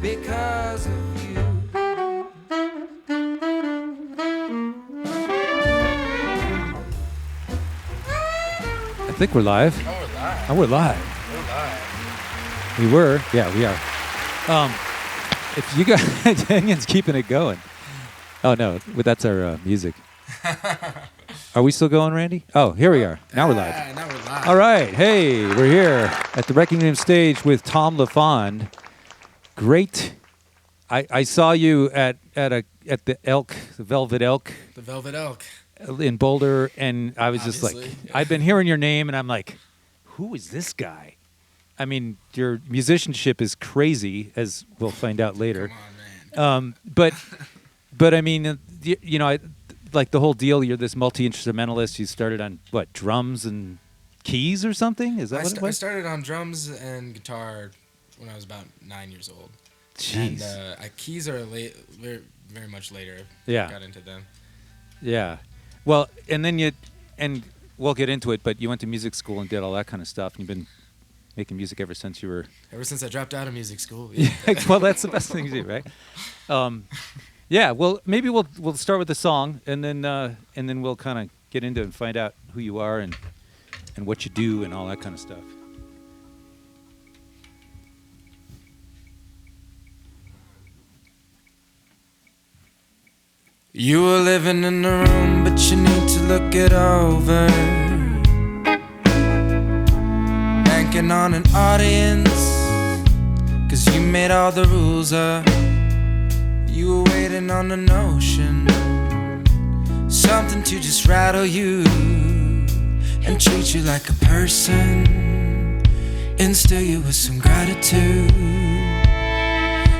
because of you. I think we're live. Oh, we're live. Oh, we're live. We're live. We were. Yeah, we are. If you guys, Enion's keeping it going. Oh no, that's our music. Are we still going, Randy? Oh, here we are. Now we're live. Now we're live. All right. Hey, we're here at the Wreckingroom stage with Thom Lafond. Great. I saw you at the Elk, the Velvet Elk. The Velvet Elk. In Boulder, and I was just like, Obviously, yeah. I've been hearing your name, and I'm like, who is this guy? I mean, your musicianship is crazy, as we'll find out later. Come on, man. But I mean, you know, like the whole deal. You're this multi-instrumentalist. You started on what, drums and keys or something? Is that what it I was? started on drums and guitar when I was about 9 years old. Jeez. And keys are very, very much later. Yeah. I got into them. Yeah. Well, and we'll get into it, but you went to music school and did all that kind of stuff, and you've been making music ever since you were... Ever since I dropped out of music school. Yeah. Well, that's the best thing to do, right? Yeah, well, maybe we'll start with the song, and then we'll kind of get into it and find out who you are and what you do and all that kind of stuff. You were living in the room, but you need to look it over. Banking on an audience, 'cause you made all the rules up. You were waiting on a notion, something to just rattle you and treat you like a person, instill you with some gratitude.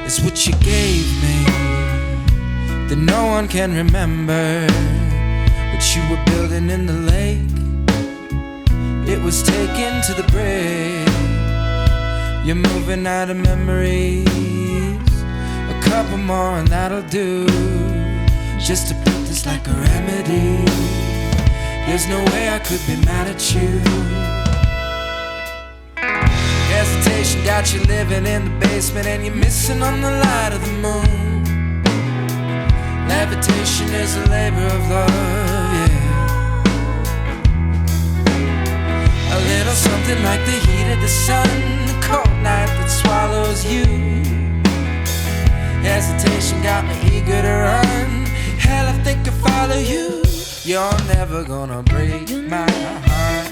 It's what you gave me that no one can remember, what you were building in the lake. It was taken to the brig. You're moving out of memories. A couple more and that'll do, just to put this like a remedy. There's no way I could be mad at you. Hesitation got you living in the basement, and you're missing on the light of the moon. Levitation is a labor of love, yeah. A little something like the heat of the sun, the cold night that swallows you. Hesitation got me eager to run. Hell, I think I'll follow you. You're never gonna break my heart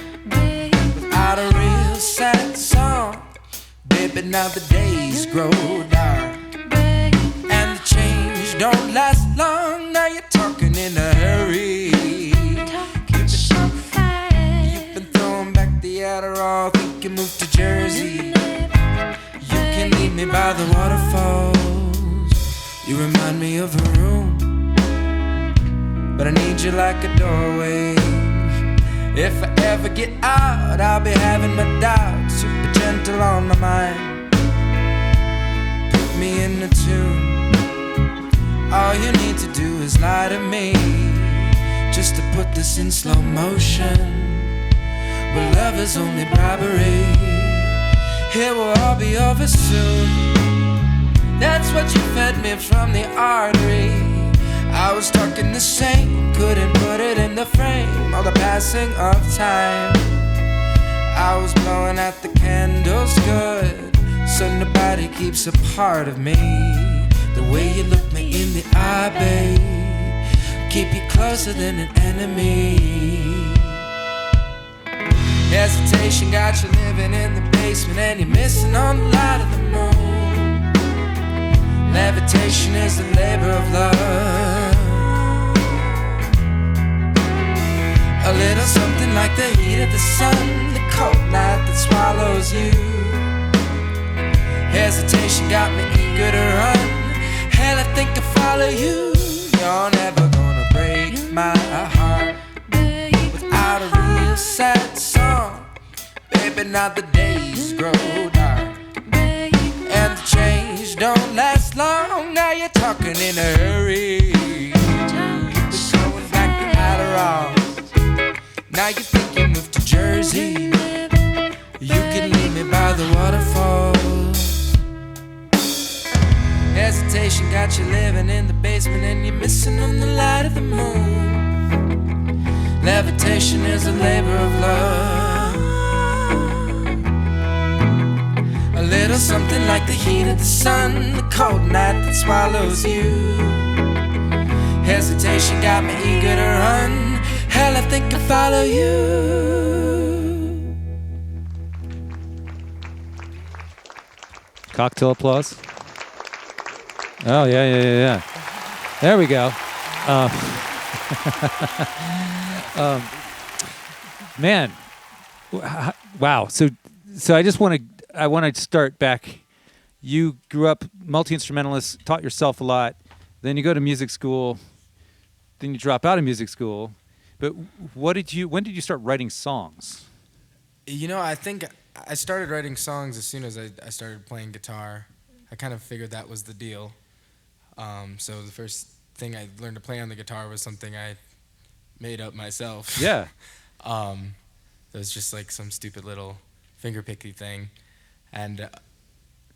without a real sad song. Baby, now the days grow dark and the change don't last long. Now you're talking in a hurry. You've been throwing back the Adderall, think you moved to Jersey. You can leave me by the waterfalls. You remind me of a room, but I need you like a doorway. If I ever get out, I'll be having my doubts. Super gentle on my mind, put me in the tune. All you need to do is lie to me, just to put this in slow motion. Well, love is only bribery. It will all be over soon. That's what you fed me from the artery. I was stuck in the same, couldn't put it in the frame. All the passing of time, I was blowing out the candles good, so nobody keeps a part of me. The way you look me in the eye, babe, keep you closer than an enemy. Hesitation got you living in the basement, and you're missing on the light of the moon. Levitation is the labor of love. A little something like the heat of the sun, the cold night that swallows you. Hesitation got me eager to run. Hell, I think I'll follow you. You're never gonna break my heart without a real sad song. Baby, now the days grow dark and the change don't last long. Now you're talking in a hurry. We're going back to Adderall. Now you think you moved to Jersey. You can leave me by the waterfalls. Hesitation got you living in the basement and you're missing on the light of the moon. Levitation is a labor of love. A little something like the heat of the sun, the cold night that swallows you. Hesitation got me eager to run. Hell, I think I follow you. Cocktail applause. Oh, yeah. There we go. Man, wow. So I just want to start back. You grew up multi-instrumentalist, taught yourself a lot. Then you go to music school. Then you drop out of music school. But when did you start writing songs? You know, I think I started writing songs as soon as I started playing guitar. I kind of figured that was the deal. So the first thing I learned to play on the guitar was something I made up myself. Yeah. It was just like some stupid little fingerpicky thing. And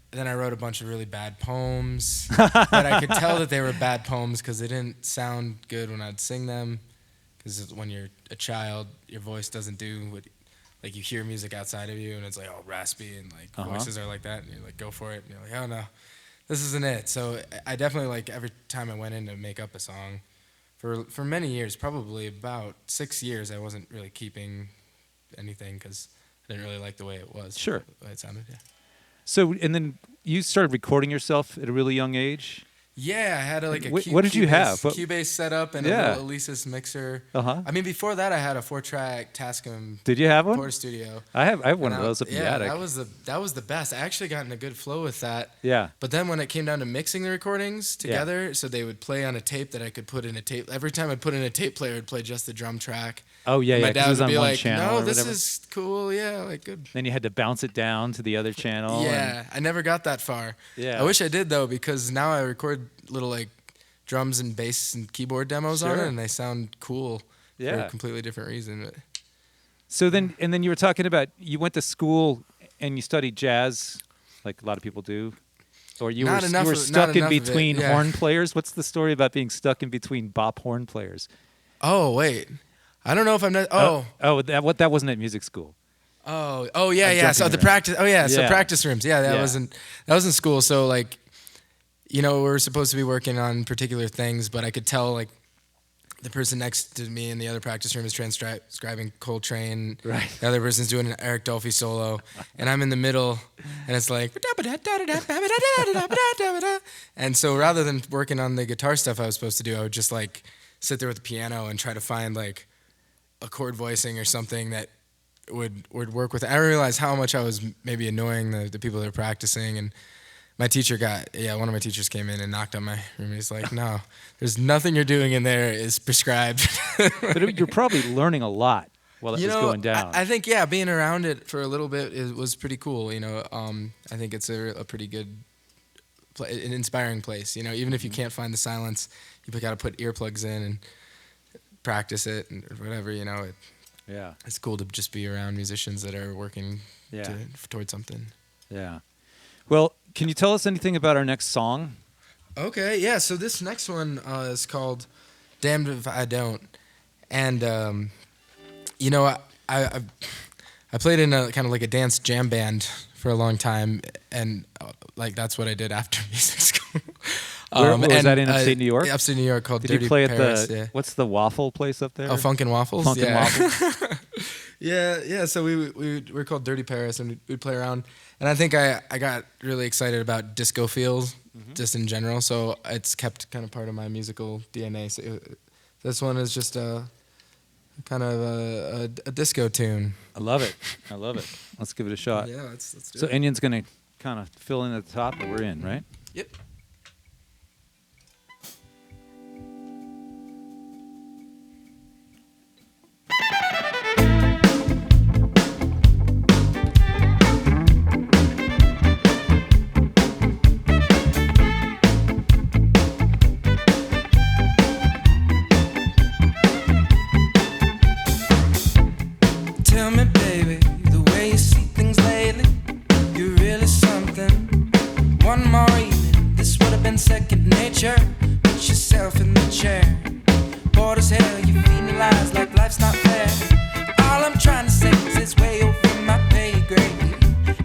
then I wrote a bunch of really bad poems. But I could tell that they were bad poems because they didn't sound good when I'd sing them. Because when you're a child, your voice doesn't do what... Like, you hear music outside of you, and it's, like, all raspy, and, like, voices are like that, and you're like, go for it. And you're like, oh, no, this isn't it. So I definitely, like, every time I went in to make up a song, for many years, probably about 6 years, I wasn't really keeping anything because I didn't really like the way it was. Sure. The way it sounded, yeah. So, and then you started recording yourself at a really young age? Yeah, I had a what did you have? Cubase setup and a little Alesis mixer. Uh-huh. I mean, before that, I had a 4-track Tascam. Did you have one? Porta Studio. I have one of those up in the attic. that was the best. I actually got in a good flow with that. Yeah. But then when it came down to mixing the recordings together, so they would play on a tape that I could put in a tape. Every time I'd put in a tape player, it'd play just the drum track. Oh yeah, My dad it was would on be one like, channel. "No, this is cool. Yeah, like good." Then you had to bounce it down to the other channel. Yeah, I never got that far. Yeah. I wish I did though, because now I record little like drums and bass and keyboard demos on it, and they sound cool for a completely different reason. But. So then you were talking about you went to school and you studied jazz, like a lot of people do, or you were stuck in between horn players. What's the story about being stuck in between bop horn players? Oh wait, I don't know if I'm not. That wasn't at music school. Oh yeah. So the practice. Oh yeah. So practice rooms. Yeah, that was in school. So like, you know, we were supposed to be working on particular things, but I could tell like the person next to me in the other practice room is transcribing Coltrane. Right. The other person's doing an Eric Dolphy solo, and I'm in the middle, and it's like. And so rather than working on the guitar stuff I was supposed to do, I would just like sit there with the piano and try to find like a chord voicing or something that would work with it. I realized how much I was maybe annoying the people that were practicing, and my teacher one of my teachers came in and knocked on my room. He's like, "No, there's nothing you're doing in there is prescribed." But you're probably learning a lot while it was going down. I think being around it for a little bit was pretty cool. You know, I think it's a pretty good, an inspiring place. You know, even if you can't find the silence, you got to put earplugs in and practice it and whatever. You know, it's cool to just be around musicians that are working towards something. Yeah. Well, can you tell us anything about our next song? Okay, yeah. So this next one is called "Damned If I Don't," and you know, I played in a kind of like a dance jam band for a long time, and like that's what I did after music school. Where was that in upstate New York? Upstate New York, called Did Dirty you play Paris, at what's the waffle place up there? Oh, Funkin' Waffles. Funkin' Waffles. Yeah. So we were called Dirty Paris, and we'd play around. And I think I got really excited about disco feels, just in general. So it's kept kind of part of my musical DNA. So this one is just a kind of a disco tune. I love it. Let's give it a shot. Yeah, let's do it. So Enion's gonna kind of fill in at the top, but we're in, right? Yep. Tell me, baby, the way you see things lately, you're really something. One more evening, becoming second nature. Put yourself in the chair. Bored as hell, you feeding lies like life's not fair. All I'm trying to say is it's way over my pay grade.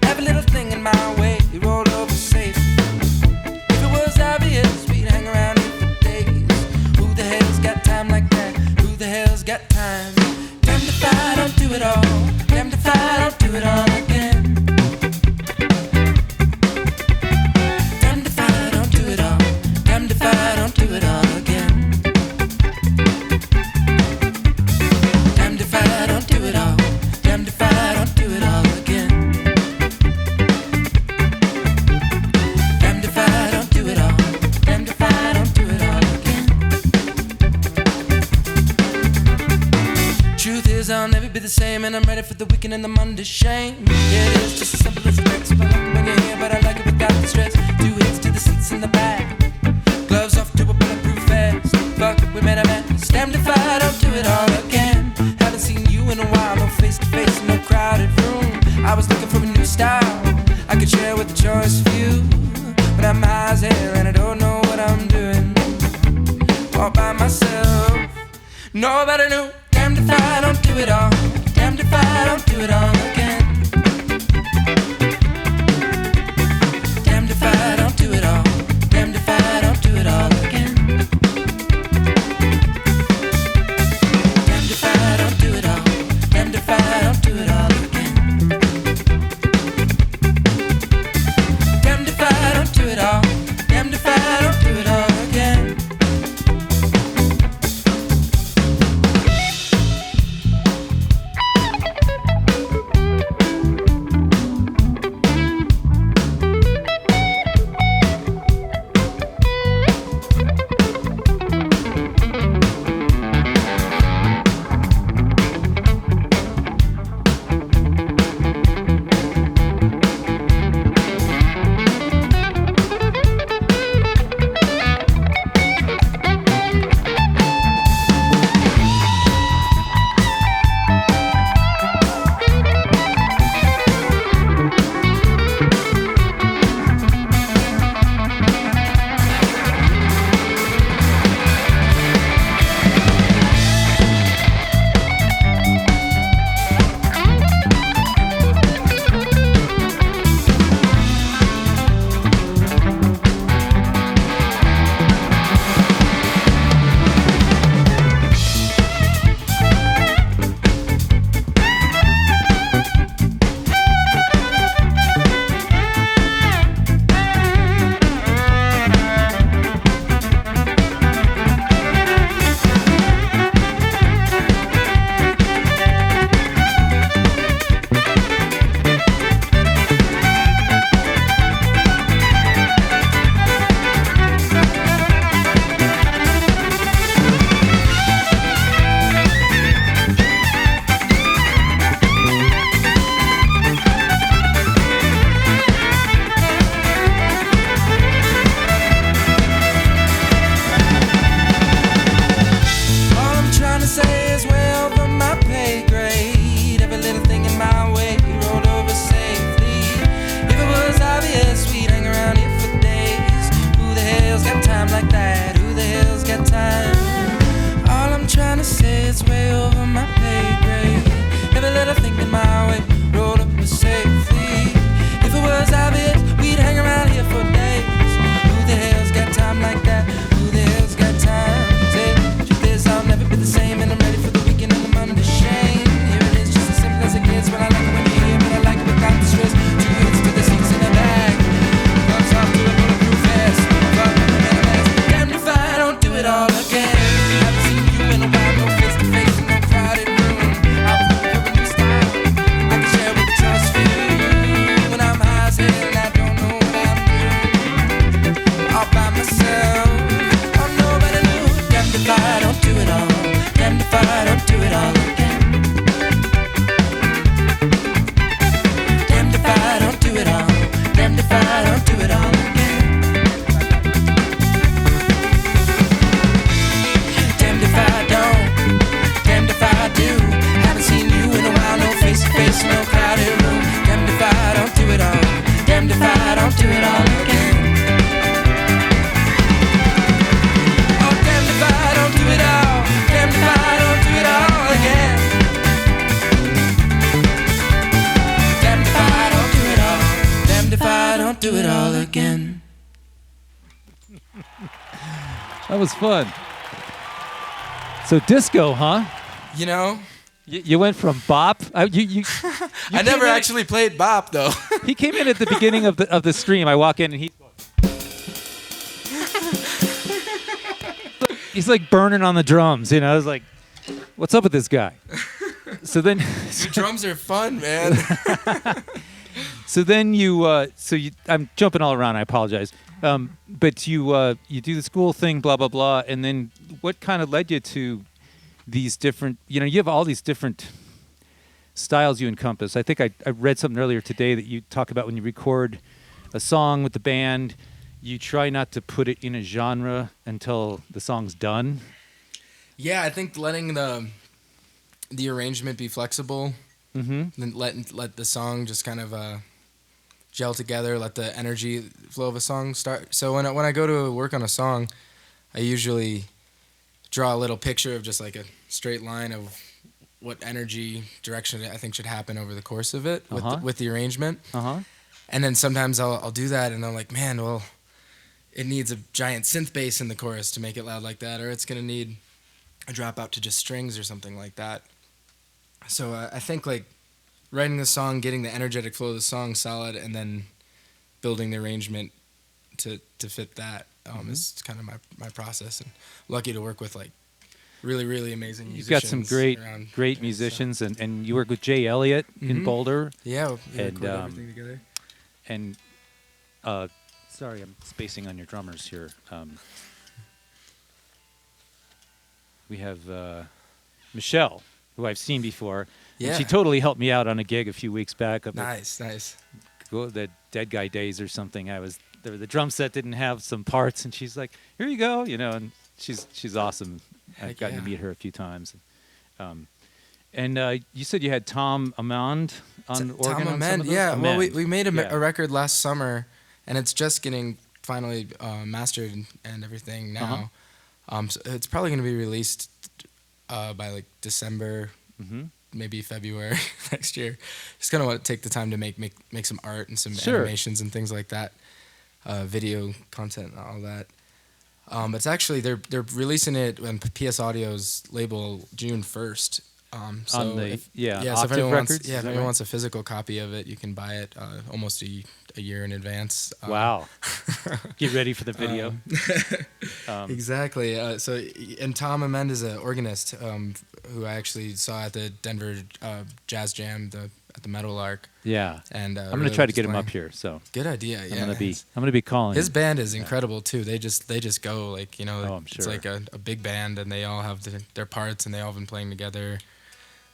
Every little thing in my way, rolled over safe. If it was obvious, we'd hang around here for days. Who the hell's got time like that? Who the hell's got time? Damned if I don't do it all. Damned if I don't do it all again. Damned if I don't do it all. Damned if I don't do it all again. Damned if I don't do it all. Damned if I don't do it all again. Damned if I don't do it all. Damned if I don't do it all again. Truth is, I'll never be the same, and I'm ready for the weekend and the Monday shame. Yeah, it is just as simple as it looks. I like it when you're here, but I like it without the stress. 2 hits to the seats in the back. Gloves off to a bulletproof vest. Fuck, we made a mess. Damned if I don't do it all again. Haven't seen you in a while, no face to face, no crowded room. I was looking for a new style I could share with the choice few. But I'm high as hell and I don't know what I'm doing. All by myself, nobody knew. Damned if I don't do it all. Damned if I don't do it all again. Damned if I don't do it all. Damned if I don't do it all again. Damned if I don't do it all. Damned if I don't do it all again. Damned if I don't do it all. Damned if I don't do it all again. do it all again. That was fun. So disco, huh? You know, You went from bop. You I never actually played bop though. He came in at the beginning of the stream. I walk in and he's like burning on the drums. You know, I was like, "What's up with this guy?" So then, Your drums are fun, man. so then I'm jumping all around. I apologize. But you do the school thing, blah blah blah, and then what kind of led you to these different? You know, you have all these different styles you encompass. I think I read something earlier today that you talk about when you record a song with the band, you try not to put it in a genre until the song's done. Yeah, I think letting the arrangement be flexible, then let the song just kind of gel together, let the energy flow of a song start. So when I go to work on a song, I usually draw a little picture of just like a straight line of what energy direction I think should happen over the course of it with the arrangement. And then sometimes I'll do that and I'm like, man, well, it needs a giant synth bass in the chorus to make it loud like that, or it's going to need a drop out to just strings or something like that. So I think like writing the song, getting the energetic flow of the song solid, and then building the arrangement to fit that is kind of my process. And lucky to work with like really, really amazing musicians. You've got some great musicians, so. and you work with Jay Elliott in Boulder. Yeah, we and record everything together. And sorry, I'm spacing on your drummers here. We have Michelle, who I've seen before. Yeah. And she totally helped me out on a gig a few weeks back. Nice. The Dead Guy Days or something. The drum set didn't have some parts, and she's like, "Here you go," you know. And she's awesome. I've gotten to meet her a few times. And you said you had Thom Lafond on organ. Thom Lafond, yeah. Well, we made a record last summer, and it's just getting finally mastered and everything now. So it's probably going to be released by like December, maybe February next year. Just kind of want to take the time to make some art and some animations and things like that, video content and all that. It's actually they're releasing it on PS Audio's label June 1st. So on the if anyone wants a physical copy of it, you can buy it almost a year in advance. Wow! Get ready for the video. Exactly. And Thom Lafond is an organist who I actually saw at the Denver Jazz Jam at the Metal Lark. Yeah. And I'm gonna try to get him up here. So good idea. Yeah. I'm gonna be calling. His band is incredible too. They just go like I'm it's sure. like a big band, and they all have their parts, and they all have been playing together.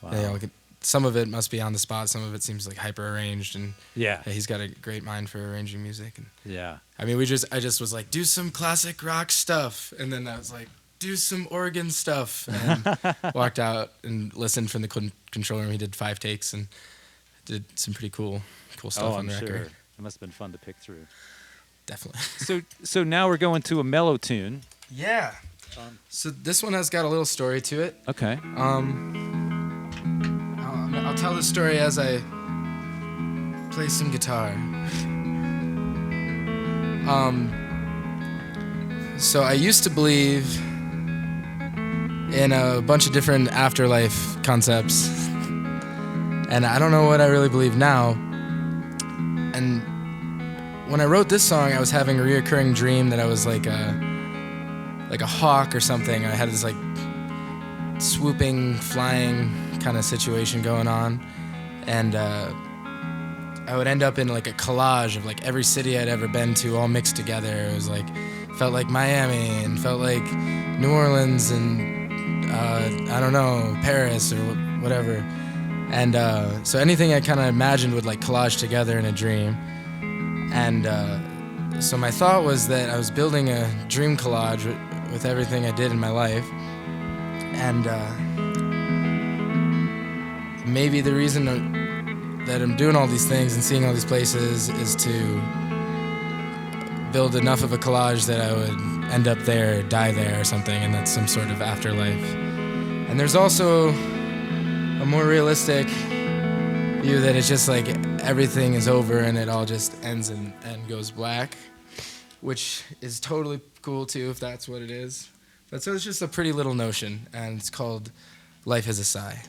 Wow. Some of it must be on the spot. Some of it seems like hyper arranged, and yeah, he's got a great mind for arranging music. And yeah, I mean, I just was like, do some classic rock stuff, and then I was like, do some organ stuff, and walked out and listened from the control room. He did 5 takes and did some pretty cool stuff on the record. Sure. It must have been fun to pick through. Definitely. So now we're going to a mellow tune. Yeah. So this one has got a little story to it. Okay. I'll tell the story as I play some guitar. So I used to believe in a bunch of different afterlife concepts, and I don't know what I really believe now. And when I wrote this song, I was having a reoccurring dream that I was like a hawk or something. I had this like swooping, flying kind of situation going on, and I would end up in like a collage of like every city I'd ever been to all mixed together. It was like, felt like Miami and felt like New Orleans and I don't know, Paris or whatever. And so anything I kind of imagined would like collage together in a dream. And so my thought was that I was building a dream collage with everything I did in my life. And maybe the reason that I'm doing all these things and seeing all these places is to build enough of a collage that I would end up there, die there or something, and that's some sort of afterlife. And there's also a more realistic view that it's just like everything is over and it all just ends and goes black, which is totally cool too if that's what it is. But so it's just a pretty little notion, and it's called Life is a Sigh.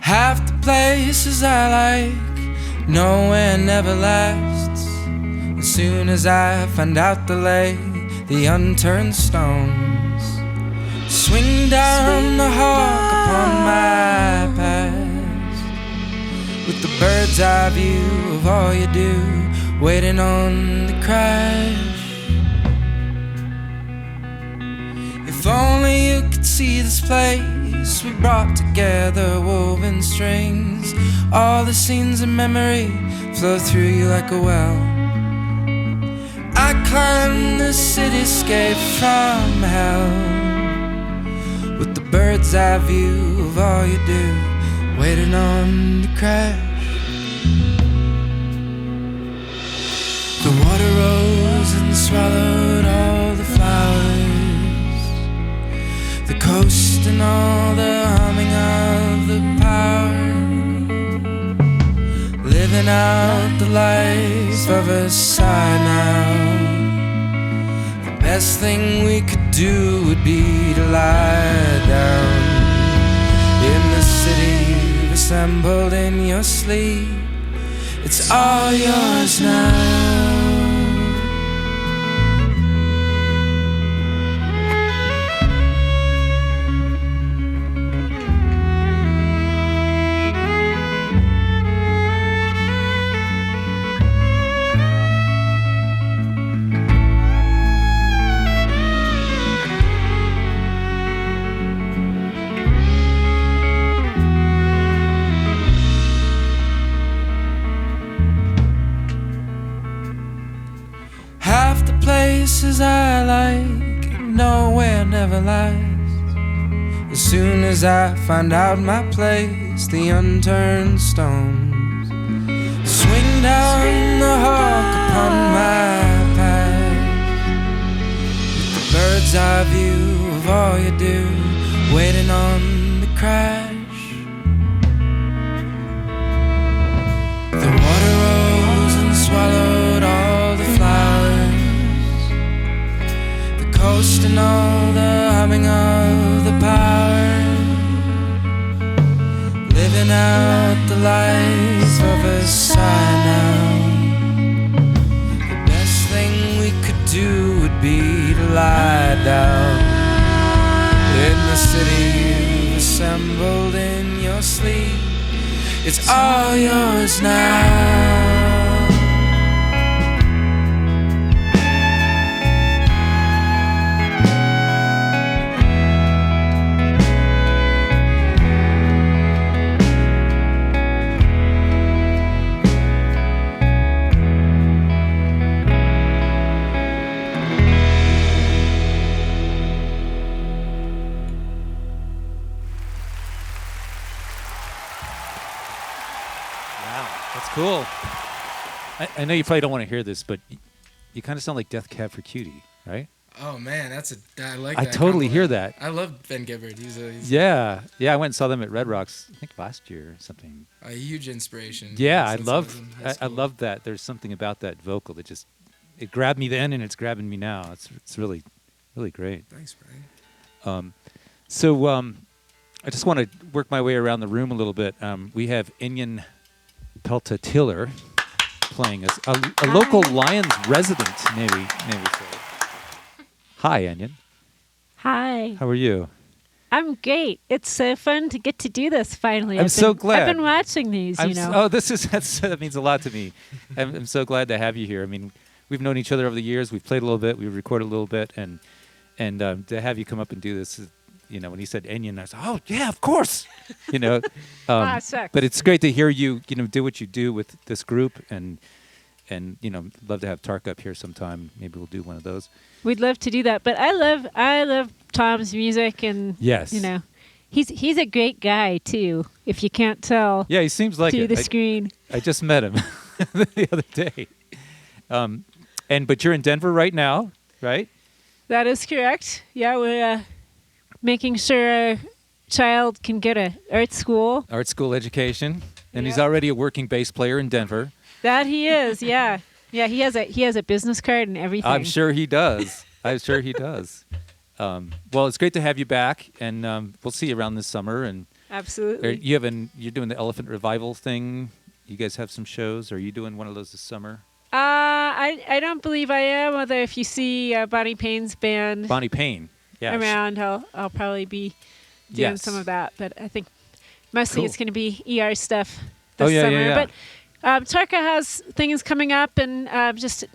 Half the places I like, nowhere never lasts. As soon as I find out the lay, the unturned stones swing down the hawk upon my past, with the bird's eye view of all you do, waiting on the crash. If only you could see this place we brought together, woven strings, all the scenes of memory flow through you like a well. I climb the cityscape from hell, with the bird's eye view of all you do, waiting on the crash. The water rose and swallowed all the flowers, the coast and all the humming of the power, living out the life of a sigh now. The best thing we could do would be to lie down in the city assembled in your sleep. It's all yours now. Places I like, nowhere never lasts. As soon as I find out my place, the unturned stones swing down the hawk upon my path, with the bird's eye view of all you do, waiting on the crash. The water rose and swallowed all the flowers, coast and all the humming of the power, living out the life of a sigh now. The best thing we could do would be to lie down in the city assembled in your sleep. It's all yours now. Cool. I know you probably don't want to hear this, but you kind of sound like Death Cab for Cutie, right? Oh man, I like. I that totally compliment. hear that. I love Ben Gibbard. He's yeah. I went and saw them at Red Rocks, I think last year or something. A huge inspiration. Yeah, I love that. There's something about that vocal that just it grabbed me then and it's grabbing me now. It's really, really great. Thanks, Brian. I just want to work my way around the room a little bit. We have Enion Pelta Tiller playing us, a local Lions resident, maybe so. Hi, Enion. Hi. How are you? I'm great. It's so fun to get to do this finally. I'm so glad. I've been watching these, that means a lot to me. I'm so glad to have you here. I mean, we've known each other over the years. We've played a little bit. We've recorded a little bit, and to have you come up and do this, when he said Enion, I was like, oh yeah, of course. But it's great to hear you, do what you do with this group, and love to have Tark up here sometime. Maybe we'll do one of those. We'd love to do that. But I love Tom's music, and yes, he's a great guy too. If you can't tell, yeah, he seems like through it. the screen. I just met him the other day. But you're in Denver right now, right? That is correct. Yeah, we're making sure our child can get a art school. Art school education, and he's Yep. already a working bass player in Denver. That he is, yeah. Yeah, he has a business card and everything. I'm sure he does. I'm sure he does. Well, it's great to have you back, and we'll see you around this summer. And Absolutely. you're doing the Elephant Revival thing. You guys have some shows. Are you doing one of those this summer? I don't believe I am. Although if you see Bonnie Payne's band Bonnie Payne. Yeah. around, I'll probably be doing Yes. some of that. But I think mostly Cool. it's going to be ER stuff Oh, this yeah, summer. yeah, yeah. But Tarka has things coming up, and just a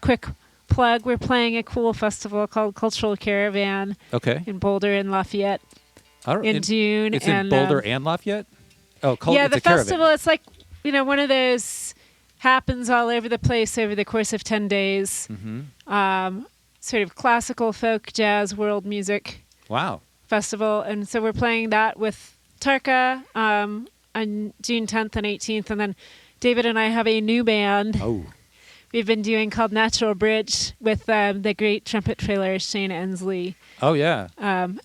quick plug: we're playing a cool festival called Cultural Caravan Okay. in Boulder and Lafayette All right. in June. It's and, in Boulder and Lafayette? Oh, yeah, it's the a caravan. festival. It's like one of those happens all over the place over the course of 10 days. Mm-hmm. Sort of classical, folk, jazz, world music Wow. festival, and so we're playing that with Tarka on June 10th and 18th, and then David and I have a new band Oh. we've been doing called Natural Bridge with the great trumpet player Shane Ensley, Oh, yeah.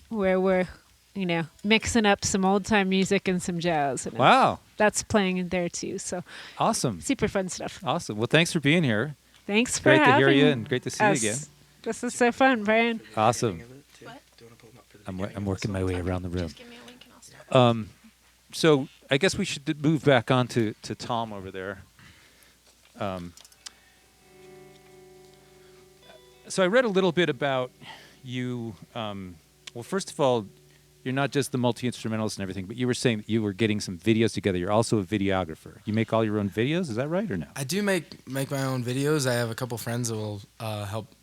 where we're mixing up some old time music and some jazz, and Wow. that's playing in there too. So Awesome. super fun stuff. Awesome. Well, thanks for being here. Thanks for Great to having hear you and great to see you us. again. This is so fun, Brian. Awesome. I'm working my way around the room. So I guess we should move back on to Thom over there. So I read a little bit about you. Well, first of all, you're not just the multi-instrumentalist and everything, but you were saying that you were getting some videos together. You're also a videographer. You make all your own videos, is that right or no? I do make my own videos. I have a couple friends that will help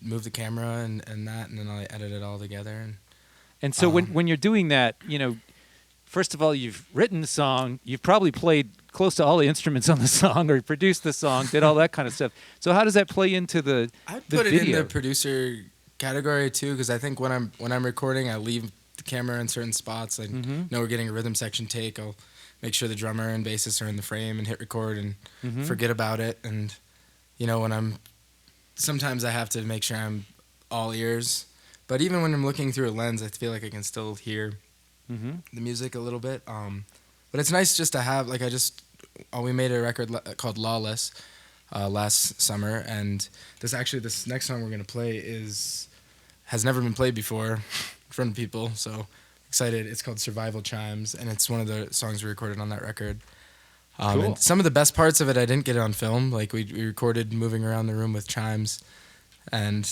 move the camera and that, and then I edit it all together. And so when you're doing that, first of all, you've written the song, you've probably played close to all the instruments on the song or produced the song, did all that kind of stuff. So how does that play into the I'd the put it video? in the producer category too, because I think when I'm recording, I leave the camera in certain spots. I know we're getting a rhythm section take. I'll make sure the drummer and bassist are in the frame and hit record and forget about it. And sometimes I have to make sure I'm all ears. But even when I'm looking through a lens, I feel like I can still hear the music a little bit. But it's nice just to have, we made a record called Lawless last summer, and this next song we're going to play has never been played before in front of people, so excited. It's called Survival Chimes, and it's one of the songs we recorded on that record. Cool. And some of the best parts of it, I didn't get it on film. Like we recorded moving around the room with chimes and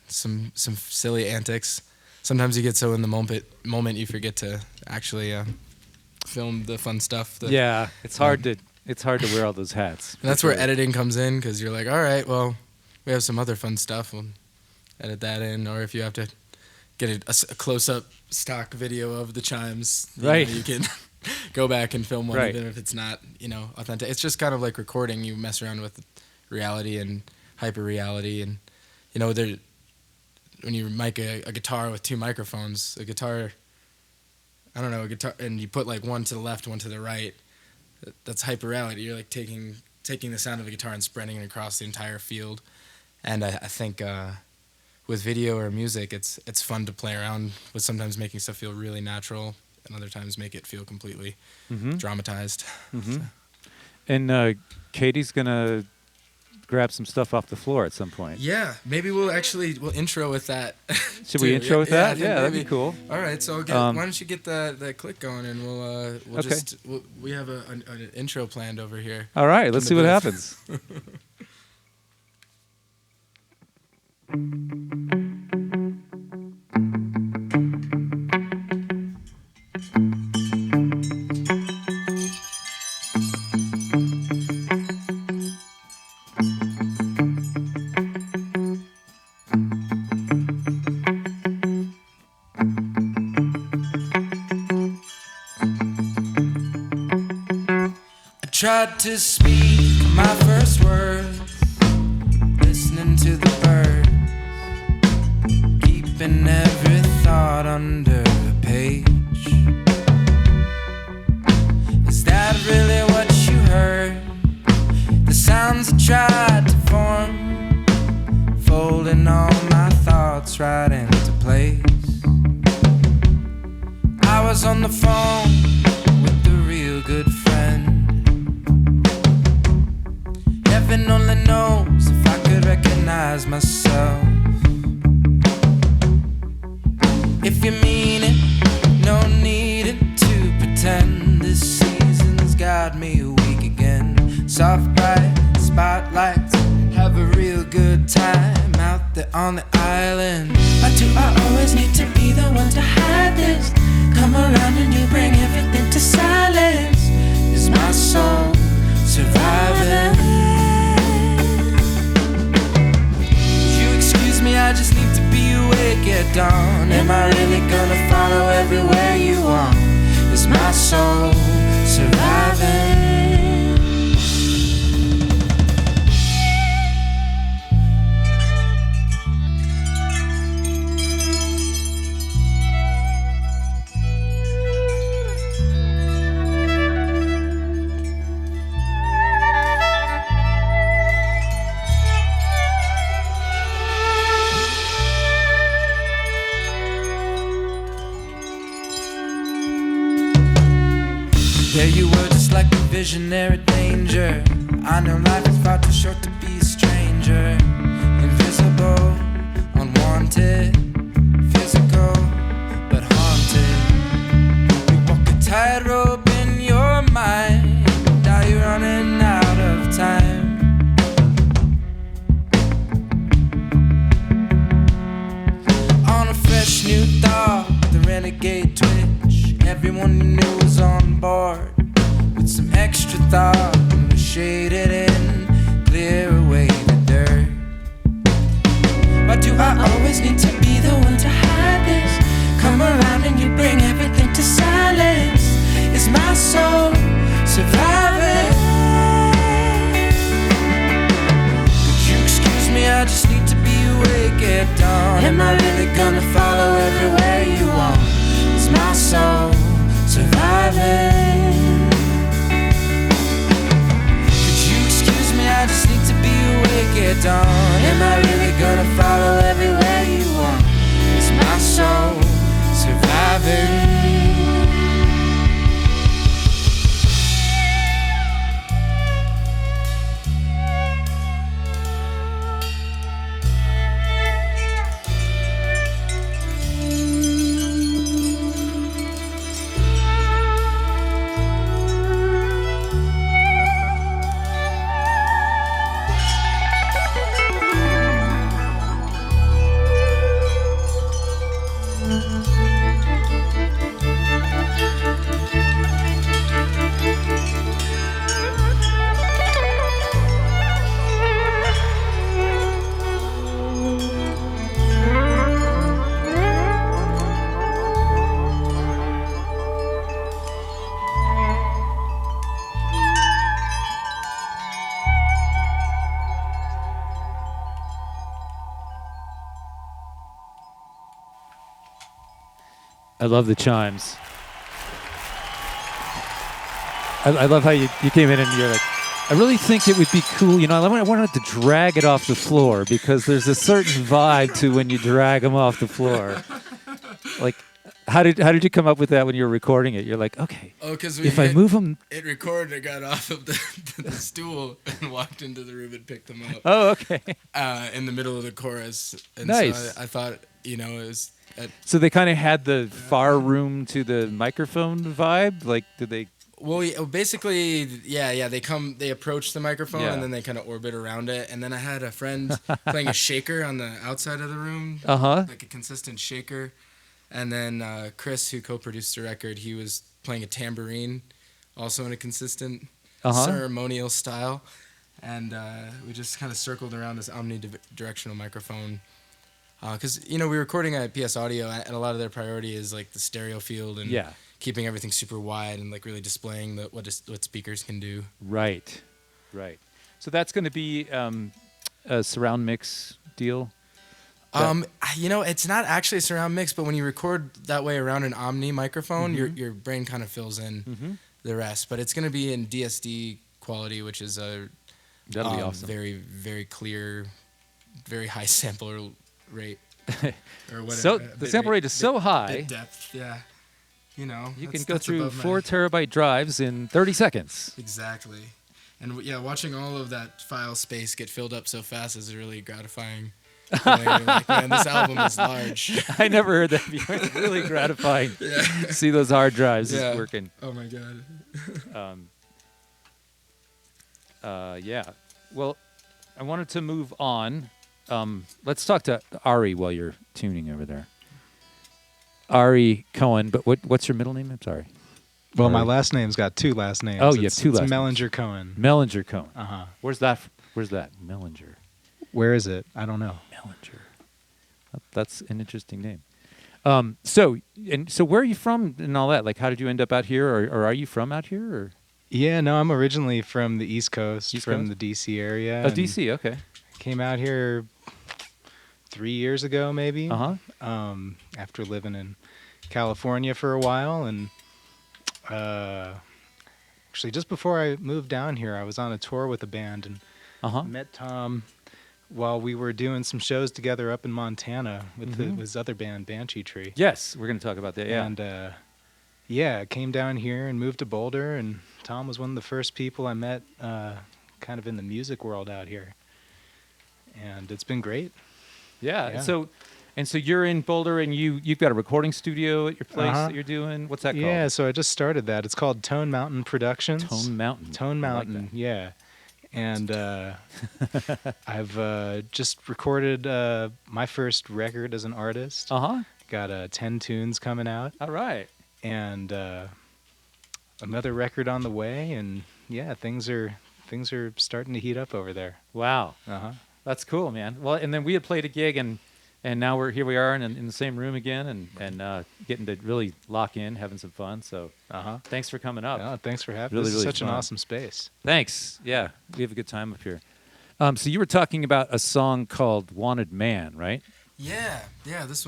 some silly antics. Sometimes you get so in the moment you forget to actually film the fun stuff. Yeah, it's hard to wear all those hats. And that's where editing comes in, because you're like, all right, well, we have some other fun stuff. We'll edit that in. Or if you have to get a close-up stock video of the chimes, you can go back and film one, even if it's not, authentic. It's just kind of like recording. You mess around with reality and hyper-reality. And, when you mic a guitar with two microphones, a guitar, and you put like one to the left, one to the right, that's hyper-reality. You're like taking the sound of a guitar and spreading it across the entire field. And I think with video or music, it's fun to play around with, sometimes making stuff feel really natural and other times make it feel completely dramatized. Mm-hmm. And Katie's going to grab some stuff off the floor at some point. Yeah, maybe we'll intro with that. Should we intro with that? Yeah, that'd be cool. All right, so why don't you get the click going, and we'll Okay. we have an intro planned over here. All right, let's see what happens. Tried to speak my first words, listening to the birds, keeping every thought under a page. Is that really what you heard? The sounds I tried to form, folding all my right into place. I was on the phone with a real good friend. Heaven only knows if I could recognize myself. If you mean it, no needing to pretend. This season's got me weak again. Soft bright spotlights, have a real good time out there on the island. Why do I always need to be the one to hide this? Come around and you bring everything to silence. Is my soul surviving? Would you excuse me, I just need to be awake at dawn. Am I really gonna follow everywhere you want? Is my soul surviving? There you were, just like a visionary danger. I know life is far too short to be a stranger. Invisible, unwanted, physical, but haunted. You walk a tightrope in your mind. Now you're running out of time. On a fresh new thought, the renegade twitch. Everyone you knew was on board. With some extra thought, and we shaded in, clear away the dirt. Why do I always need to be the one to hide this? Come around and you bring everything to silence. Is my soul surviving? Could you excuse me, I just need to be awake at dawn. Am I really gonna follow everywhere you want? Is my soul surviving? Could you excuse me, I just need to be awake at dawn. Am I really gonna follow everywhere you want? Is my soul surviving? I love the chimes. I love how you came in and you're like, I really think it would be cool. You know, I wanted to drag it off the floor because there's a certain vibe to when you drag them off the floor. Like, how did you come up with that when you were recording it? You're like, okay, if I move them... It recorded, I got off of the stool and walked into the room and picked them up. Oh, okay. In the middle of the chorus. And nice. So I thought, you know, it was... So they kind of had the far room to the microphone vibe? Like, did they... Well, basically, yeah. They approach the microphone and then they kind of orbit around it. And then I had a friend playing a shaker on the outside of the room, like a consistent shaker. And then Chris, who co-produced the record, he was playing a tambourine, also in a consistent ceremonial style. And we just kind of circled around this omnidirectional microphone. Because, you know, we're recording at PS Audio, and a lot of their priority is, like, the stereo field and keeping everything super wide and, like, really displaying what speakers can do. Right. So that's going to be a surround mix deal? You know, it's not actually a surround mix, but when you record that way around an Omni microphone, your brain kind of fills in the rest. But it's going to be in DSD quality, which is a that'll be awesome. Very, very clear, very high sampler rate. or whatever. So the sample rate is so high. Bit depth, yeah. You know, You that's- can go that's through above my- 4 terabyte drives in 30 seconds. Exactly. And yeah, watching all of that file space get filled up so fast is really gratifying. Feeling. You're like, man, this album is large. I never heard that before. It's really gratifying. Yeah. See those hard drives Yeah. is working. Oh my god. Yeah. Well, I wanted to move on. Let's talk to Ari while you're tuning over there. Ari Cohen, but what's your middle name? I'm sorry. Well, Ari. my last name's got 2 last names. Oh, you have 2 last names. Mellinger Cohen. Mellinger Cohen. Uh-huh. Where's that? Where's that? Mellinger. Where is it? I don't know. Mellinger. That's an interesting name. So where are you from and all that? Like, how did you end up out here, or are you from out here? Or? Yeah, no, I'm originally from the East Coast, East from Coast? the D.C. area. Oh, and DC. Okay. Came out here 3 years ago, maybe. Uh-huh. After living in California for a while, and actually just before I moved down here, I was on a tour with a band and Uh-huh. met Thom while we were doing some shows together up in Montana with his other band, Banshee Tree. Yes, we're going to talk about that. Yeah. And yeah, came down here and moved to Boulder, and Thom was one of the first people I met kind of in the music world out here. And it's been great. Yeah. Yeah. So you're in Boulder, and you've got a recording studio at your place Uh-huh. that you're doing. What's that Yeah, called? so I just started that. It's called Tone Mountain Productions. Tone Mountain. Tone I like Mountain, that. yeah. And I've just recorded my first record as an artist. Uh-huh. Got 10 tunes coming out, All right. and another record on the way. And yeah, things are starting to heat up over there. Wow. Uh-huh. That's cool, man. Well, and then we had played a gig, and now we are in the same room again, and getting to really lock in, having some fun. So Uh-huh. thanks for coming up. Oh, thanks for having me. Really, This is really such an fun. awesome space. Thanks. Yeah, we have a good time up here. So you were talking about a song called "Wanted Man," right? Yeah. This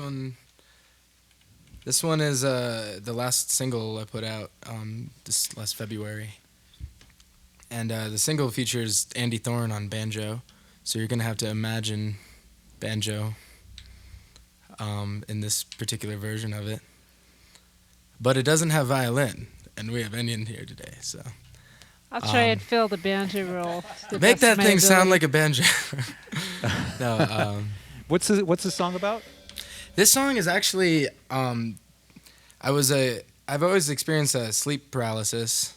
one is the last single I put out this last February, and the single features Andy Thorne on banjo. So you're gonna have to imagine banjo in this particular version of it, but it doesn't have violin, and we have Enion here today. So I'll try and fill the banjo role. to the make best of that my thing sound ability. like a banjo. No. What's the song about? This song is actually I've always experienced sleep paralysis.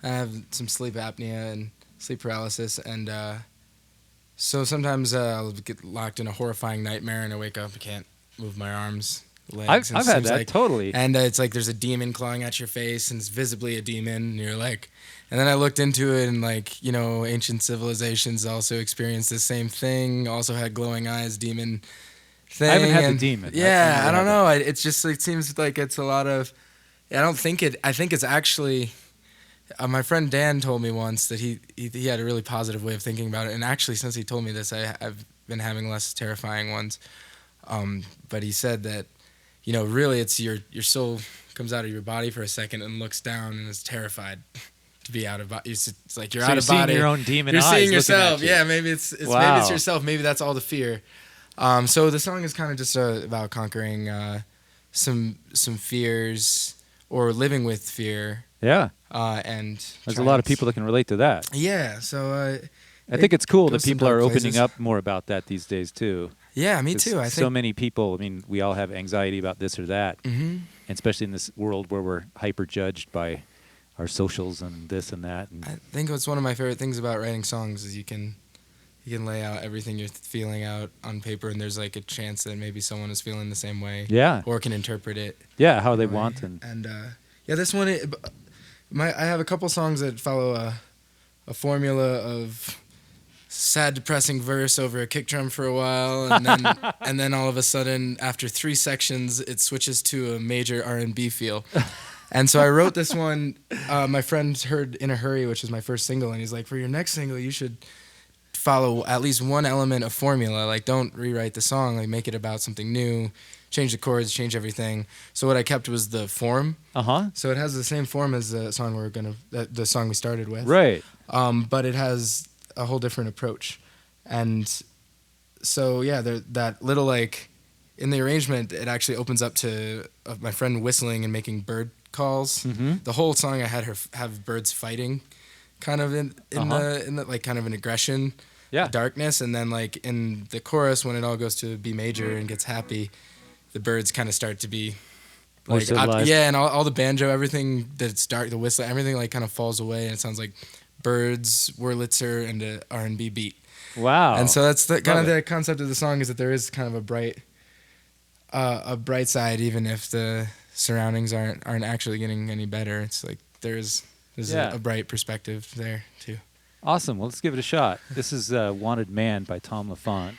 I have some sleep apnea and sleep paralysis, and so sometimes I'll get locked in a horrifying nightmare and I wake up, I can't move my arms, legs. and I've it had seems that like, totally. And it's like there's a demon clawing at your face, and it's visibly a demon, and you're like. And then I looked into it, and ancient civilizations also experienced the same thing. Also had glowing eyes, demon thing. I haven't had the and- demon. Yeah, I I don't never know. It seems like it's a lot of. I don't think it. I think it's actually. My friend Dan told me once that he had a really positive way of thinking about it, and actually since he told me this, I've been having less terrifying ones. But he said that, really it's your soul comes out of your body for a second and looks down and is terrified to be out of body. It's like you're So out you're of seeing body. your own demon You're eyes seeing looking yourself. at you. Yeah, maybe it's Wow. maybe it's yourself. Maybe that's all the fear. So the song is kind of just about conquering some fears or living with fear. Yeah. And There's a lot of people that can relate to that. Yeah, so I think it's cool that goes to people dark are opening places. up more about that these days too. yeah, me 'Cause too. I so think many people. I mean, we all have anxiety about this or that, Mhm. and especially in this world where we're hyper judged by our socials and this and that. And I think what's one of my favorite things about writing songs is you can lay out everything you're feeling out on paper, and there's like a chance that maybe someone is feeling the same way, yeah, or can interpret it. yeah, how they in a way. want and yeah, this one. I have a couple songs that follow a formula of sad, depressing verse over a kick drum for a while, and then and then all of a sudden, after 3 sections, it switches to a major R&B feel. And so I wrote this one. My friend heard "In a Hurry," which is my first single, and he's like, "For your next single, you should follow at least one element of formula. Like, don't rewrite the song. Like, make it about something new. Change the chords, change everything." So what I kept was the form. So it has the same form as the song the song we started with. right. But it has a whole different approach. And so yeah, that little like in the arrangement, it actually opens up to my friend whistling and making bird calls. Mm-hmm. The whole song, I had her have birds fighting, kind of in the like kind of an aggression, darkness, and then like in the chorus when it all goes to B major and gets happy, the birds kind of start to be like and all the banjo, everything that's dark, the whistle, everything like kind of falls away, and it sounds like birds, Wurlitzer, and a R&B beat. Wow! And so that's the kind of the concept of the song, is that there is kind of a bright side, even if the surroundings aren't actually getting any better. It's like there's a bright perspective there too. Awesome. Well, let's give it a shot. This is "Wanted Man" by Thom Lafond.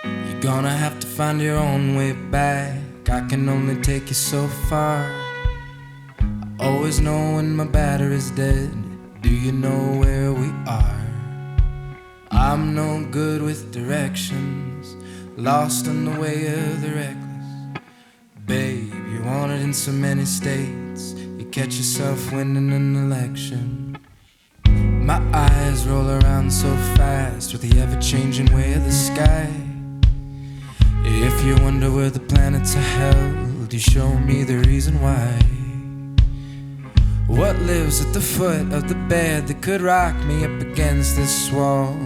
You're gonna have to find your own way back. I can only take you so far. I always know when my battery's dead. Do you know where we are? I'm no good with directions, lost in the way of the reckless. Babe, you're wanted in so many states, you catch yourself winning an election. My eyes roll around so fast with the ever-changing way of the sky. If you wonder where the planets are held, you show me the reason why. What lives at the foot of the bed that could rock me up against this wall?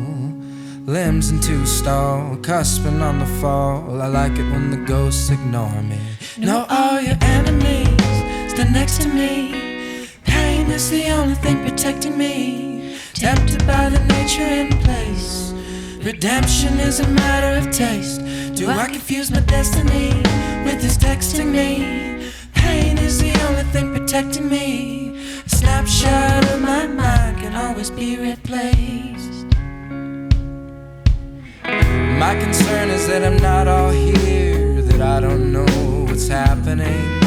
Limbs in two stall, cusping on the fall. I like it when the ghosts ignore me. Know all your enemies stand next to me. Pain is the only thing protecting me. Tempted by the nature in place. Redemption is a matter of taste. Do I confuse my destiny with who's texting me? Pain is the only thing protecting me. A snapshot of my mind can always be replaced. My concern is that I'm not all here, that I don't know what's happening.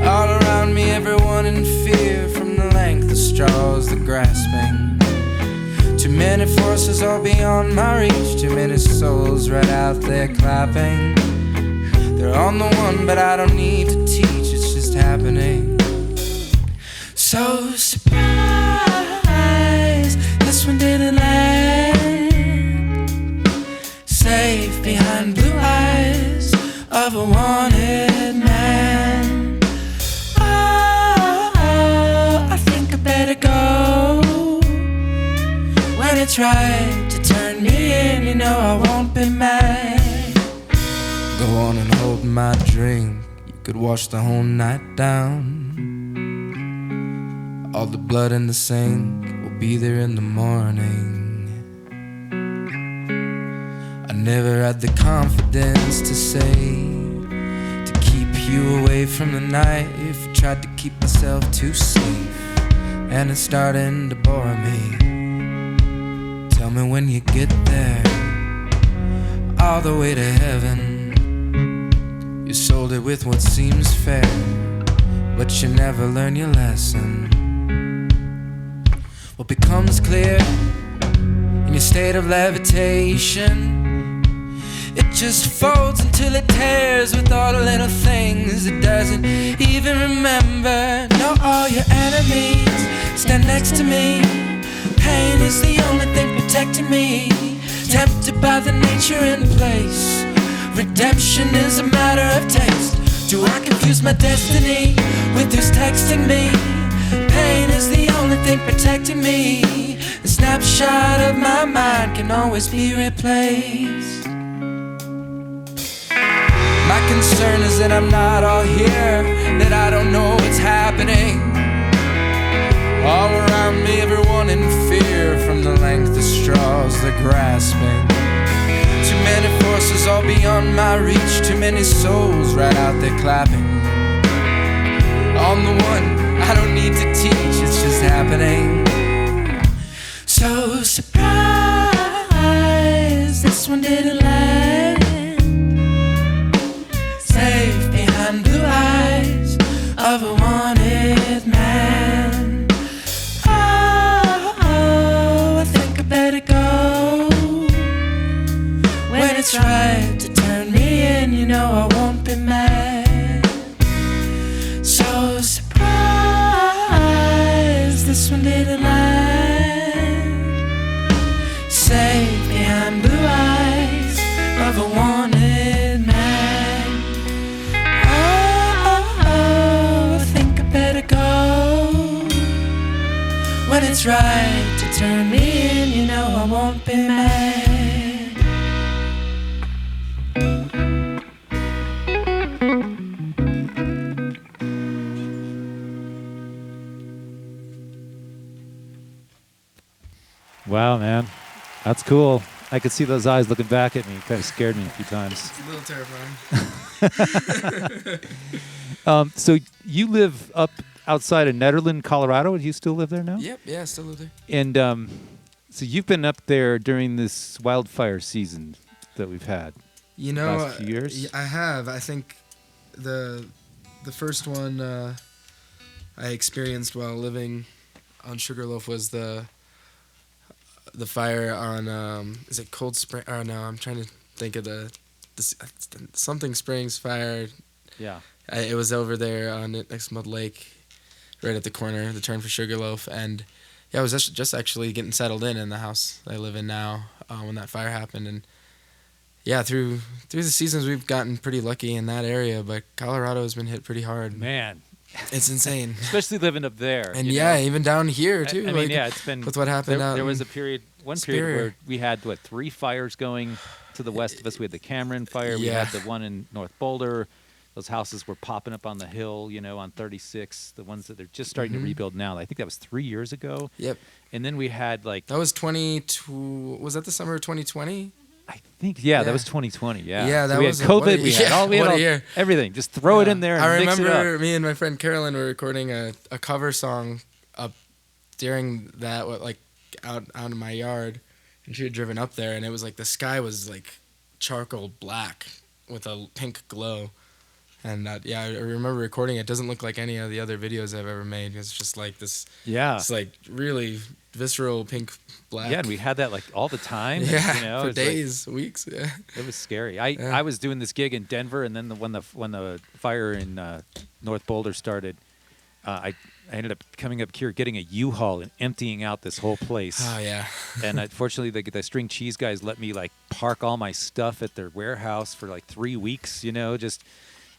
All around me, everyone in fear, from the length of straws, the grasping. Too many forces all beyond my reach, too many souls right out there clapping. They're on the one, but I don't need to teach, it's just happening. So surprised, this one didn't land. Safe behind blue eyes of a wanted man. Oh, I think I better go. When it's right to turn me in, you know I won't be mad. Go on and hold my drink, you could wash the whole night down. All the blood in the sink will be there in the morning. I never had the confidence to say, to keep you away from the knife. Tried to keep myself too safe, and it's starting to bore me. Tell me when you get there, all the way to heaven. You sold it with what seems fair, but you never learn your lesson. What becomes clear in your state of levitation, it just folds until it tears with all the little things it doesn't even remember. Know all your enemies stand next to me. Pain is the only thing protecting me. Tempted by the nature in place. Redemption is a matter of taste. Do I confuse my destiny with who's texting me? Pain is the only thing protecting me. A snapshot of my mind can always be replaced. My concern is that I'm not all here, that I don't know what's happening. All around me, everyone in fear, from the length of straws they're grasping. Too many forces all beyond my reach, too many souls right out there clapping. On the one, I don't need to teach, it's just happening. So surprised, this one didn't land. Safe behind blue eyes of a wanted man. Oh, I think I better go. When it's right to turn me in, you know I won't be mad. So surprised, this one didn't land. it's right to turn me in, you know I won't be mad. Wow, man. That's cool. I could see those eyes looking back at me. Kind of scared me a few times. It's a little terrifying. So you live up outside of Nederland, Colorado. Do you still live there now? Yep, yeah, still live there. And so you've been up there during this wildfire season that we've had. You know, last few years? I have. I think the first one I experienced while living on Sugarloaf was the fire on is it Cold Spring? Oh no, I'm trying to think of the something Springs fire. Yeah. It was over there on next to Mud Lake, right at the corner, the turn for Sugarloaf, and yeah, I was just actually getting settled in the house I live in now when that fire happened, and yeah, through the seasons we've gotten pretty lucky in that area, but Colorado has been hit pretty hard. Man, it's insane. Especially living up there. And yeah, know? Even down here too. I mean, yeah, it's been with what happened out. There was a period where we had 3 fires going to the west of us. We had the Cameron fire. We had the one in North Boulder. Those houses were popping up on the hill, on 36. The ones that they're just starting to rebuild now. I think that was 3 years ago. Yep. And then we had that was 22. Was that the summer of 2020? I think that was 2020. Yeah. Yeah, that so we was had COVID. We had year. Everything. Just throw it in there. And I mix remember it up. Me and my friend Carolyn were recording a cover song up during that, out in my yard, and she had driven up there, and it was the sky was charcoal black with a pink glow. And I remember recording it. It doesn't look like any of the other videos I've ever made. It's just this. Yeah. It's really visceral pink black. Yeah, and we had that all the time. Yeah, for days, weeks. Yeah. It was scary. I was doing this gig in Denver, and then when the fire in North Boulder started, I ended up coming up here, getting a U-Haul and emptying out this whole place. Oh yeah. And fortunately, the string cheese guys let me park all my stuff at their warehouse for 3 weeks. Just.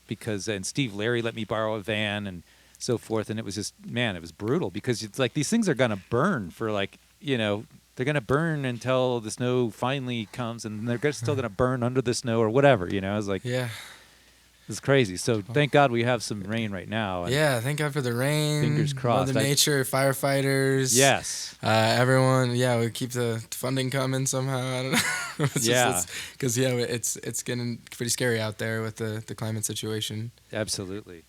Because and Steve Larry let me borrow a van and so forth, and it was just it was brutal because it's these things are gonna burn for they're gonna burn until the snow finally comes, and they're still gonna burn under the snow or whatever. I was it's crazy. So thank God we have some rain right now. Yeah, thank God for the rain. Fingers crossed. Mother Nature, firefighters. Yes. Everyone. Yeah, we keep the funding coming somehow. I don't know. Because it's getting pretty scary out there with the climate situation. Absolutely.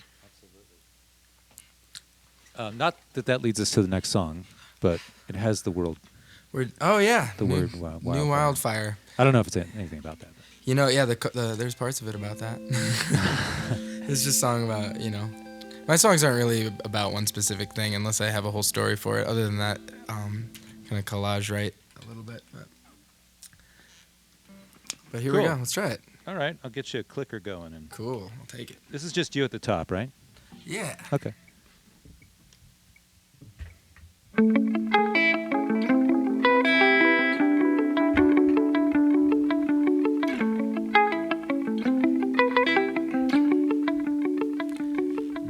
Not that leads us to the next song, but it has the word. Oh yeah. The word wildfire. New wildfire. I don't know if it's anything about that. There's parts of it about that. It's just a song about, my songs aren't really about one specific thing unless I have a whole story for it. Other than that, kind of collage right a little bit. But here we go. Let's try it. All right. I'll get you a clicker going. Cool. I'll take it. This is just you at the top, right? Yeah. Okay.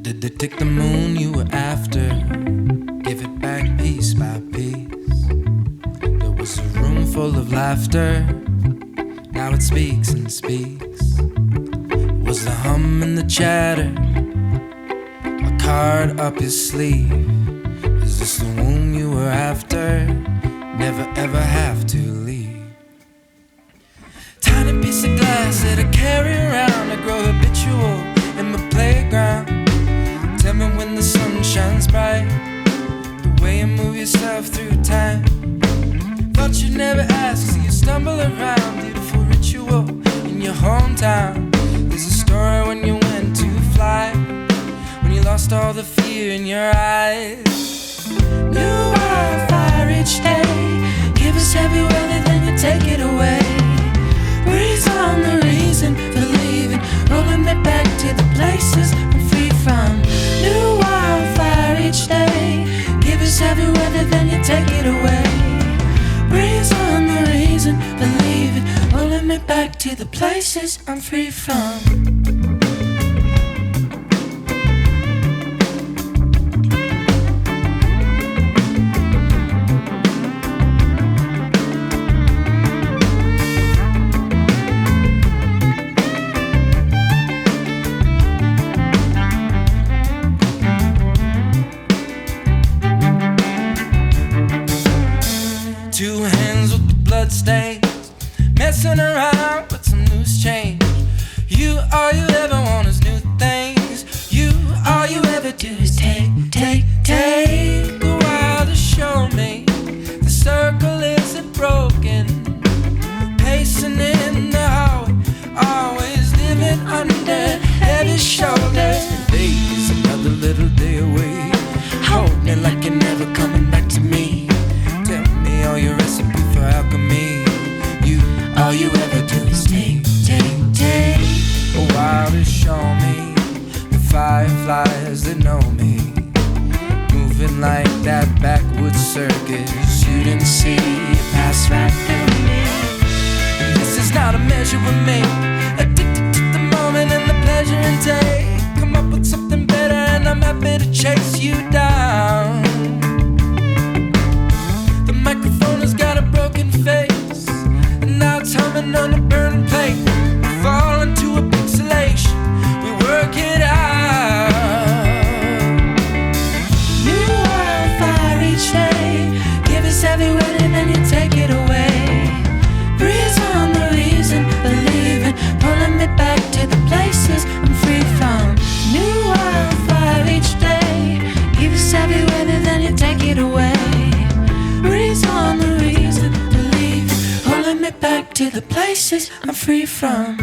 Did they take the moon you were after? Give it back piece by piece. There was a room full of laughter. Now it speaks and speaks. It was the hum and the chatter. A card up your sleeve. Is this the womb you were after? Never ever have to leave. Tiny piece of glass that I carry around. I grow habitual in my playground. Tell me when the sun shines bright, the way you move yourself through time. Thought you'd never ask, so you stumble around. Beautiful ritual in your hometown. There's a story when you went to fly, when you lost all the fear in your eyes. New wildfire each day. Give us heavy weather, then you take it away. Breeze on the reason for leaving, rolling me back to the places I'm free from. New wildfire each day. Give us heavy weather, then you take it away. Breeze on the reason for leaving, rolling me back to the places I'm free from. messing around with some loose change. You, all you ever want is new things. You, all you ever do is take a while to show me the circle isn't broken. Pacing in the hallway, always living under heavy shoulders. Days, another little day away. Hold me like you're never coming back to me. Tell me all your recipe for alchemy. You, all you ever do is take a while to show me the fireflies that know me. Moving like that backwoods circus. You didn't see it pass right through me. This is not a measure we make. Addicted to the moment and the pleasure and take. Come up with something better and I'm happy to chase you down. The microphone has got a broken face, and now it's humming on a burning plate. We fall into a pixelation, we work it out. New wildfire each day. Give us every word and then you take it away. Breeze on the reason, believing, pulling me back to the places I'm free from. New wildfire each day. Give us every word and then you take it away. Breeze on the reason, believing, pulling me back to the places I'm free from.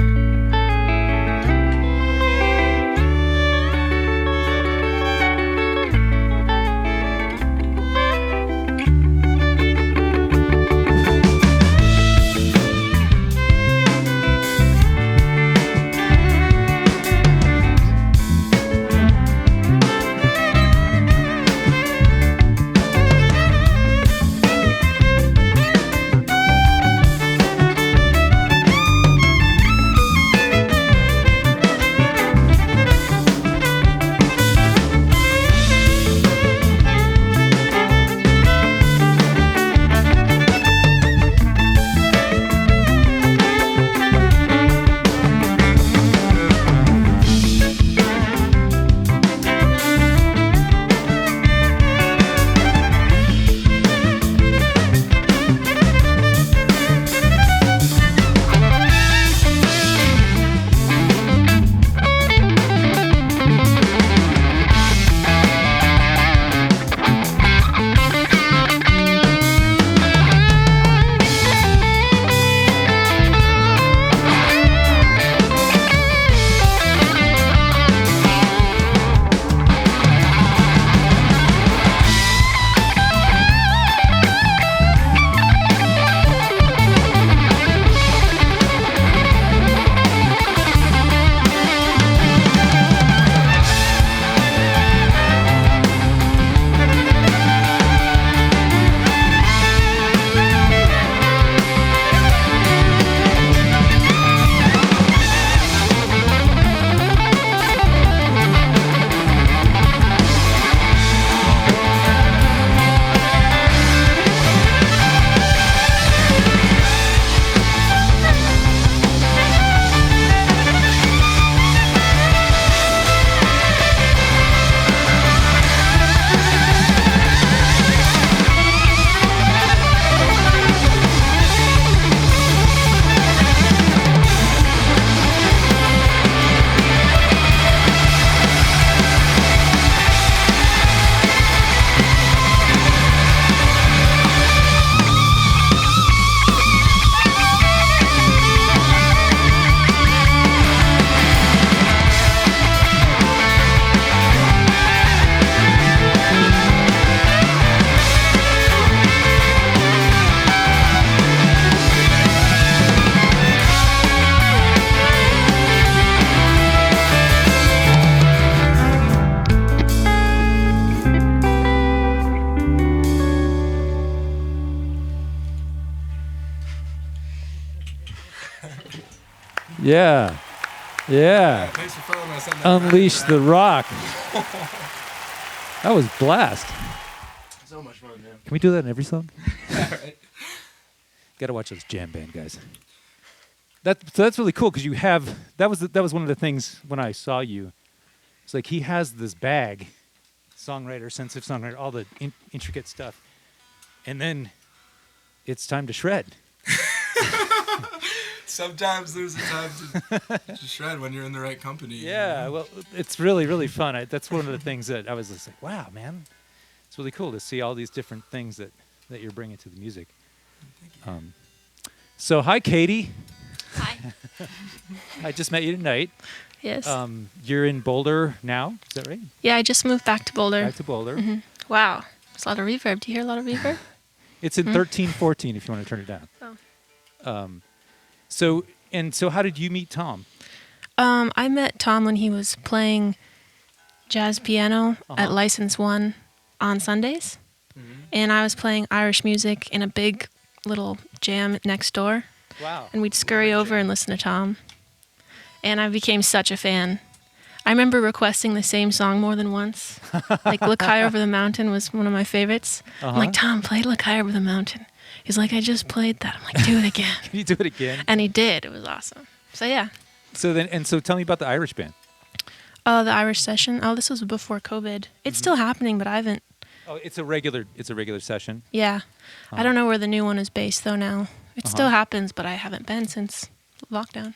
Yeah. Yeah. Thanks for following us on that. Unleash the rock. That was blast. So much fun, man. Can we do that in every song? Right. Gotta watch those jam band guys. So that's really cool because you have that was one of the things when I saw you. It's like he has this bag, songwriter, sensitive songwriter, all the intricate stuff, and then it's time to shred. Sometimes there's a time to shred when you're in the right company. Yeah, well, it's really, really fun. That's one of the things that I was just like, wow, man. It's really cool to see all these different things that you're bringing to the music. Thank you. So, hi, Katie. Hi. I just met you tonight. Yes. You're in Boulder now, is that right? Yeah, I just moved back to Boulder. Back to Boulder. Mm-hmm. Wow. There's a lot of reverb. Do you hear a lot of reverb? It's in 1314 if you want to turn it down. Oh. So how did you meet Thom? I met Thom when he was playing jazz piano at License 1 on Sundays. Mm-hmm. And I was playing Irish music in a big little jam next door. Wow. And we'd scurry over and listen to Thom. And I became such a fan. I remember requesting the same song more than once. Like Look High Over the Mountain was one of my favorites. I'm like, Thom, play Look High Over the Mountain. He's like, I just played that. I'm like, do it again. Can you do it again? And he did. It was awesome. So yeah. So tell me about the Irish band. The Irish session. Oh, this was before COVID. It's still happening, but I haven't. Oh, it's a regular session. Yeah. I don't know where the new one is based though now. It still happens, but I haven't been since lockdown.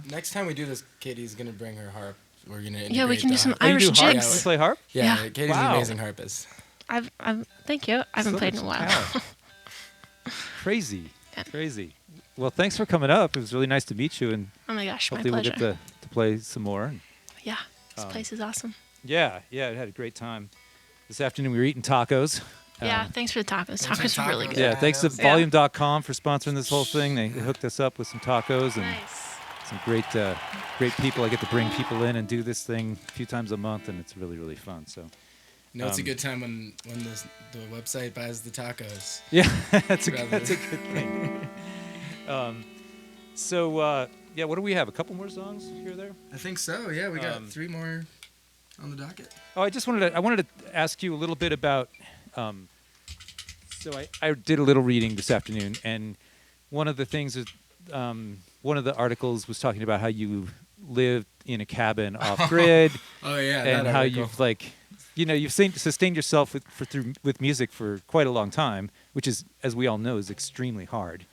Next time we do this, Katie's gonna bring her harp. We're gonna Yeah, we can do some Oh, you Irish do harp? jigs. You play harp? Yeah, Yeah. Katie's Wow. an amazing harpist. I've thank you. I haven't played in a while. Crazy. Yeah. Crazy. Well, thanks for coming up. It was really nice to meet you, and Oh my gosh, my hopefully we'll pleasure. get to play some more. Yeah, this place is awesome. Yeah, I had a great time. This afternoon we were eating tacos. Yeah, thanks for the tacos. Thanks for Tacos were really tacos. good. Yeah, Yeah, thanks to that was- Volume.com for sponsoring this whole thing. They hooked us up with some tacos and Nice. some great people. I get to bring people in and do this thing a few times a month, and it's really, really fun. So, You know, it's a good time when the website buys the tacos. yeah, that's a Rather- good thing. Yeah, what do we have? A couple more songs here or there? I think so. Yeah, we got 3 more on the docket. Oh, I wanted to ask you a little bit about. So I did a little reading this afternoon, and one of the things is one of the articles was talking about how you lived in a cabin off grid, Oh yeah, and that how article. you've sustained yourself with music for quite a long time, which is, as we all know, is extremely hard.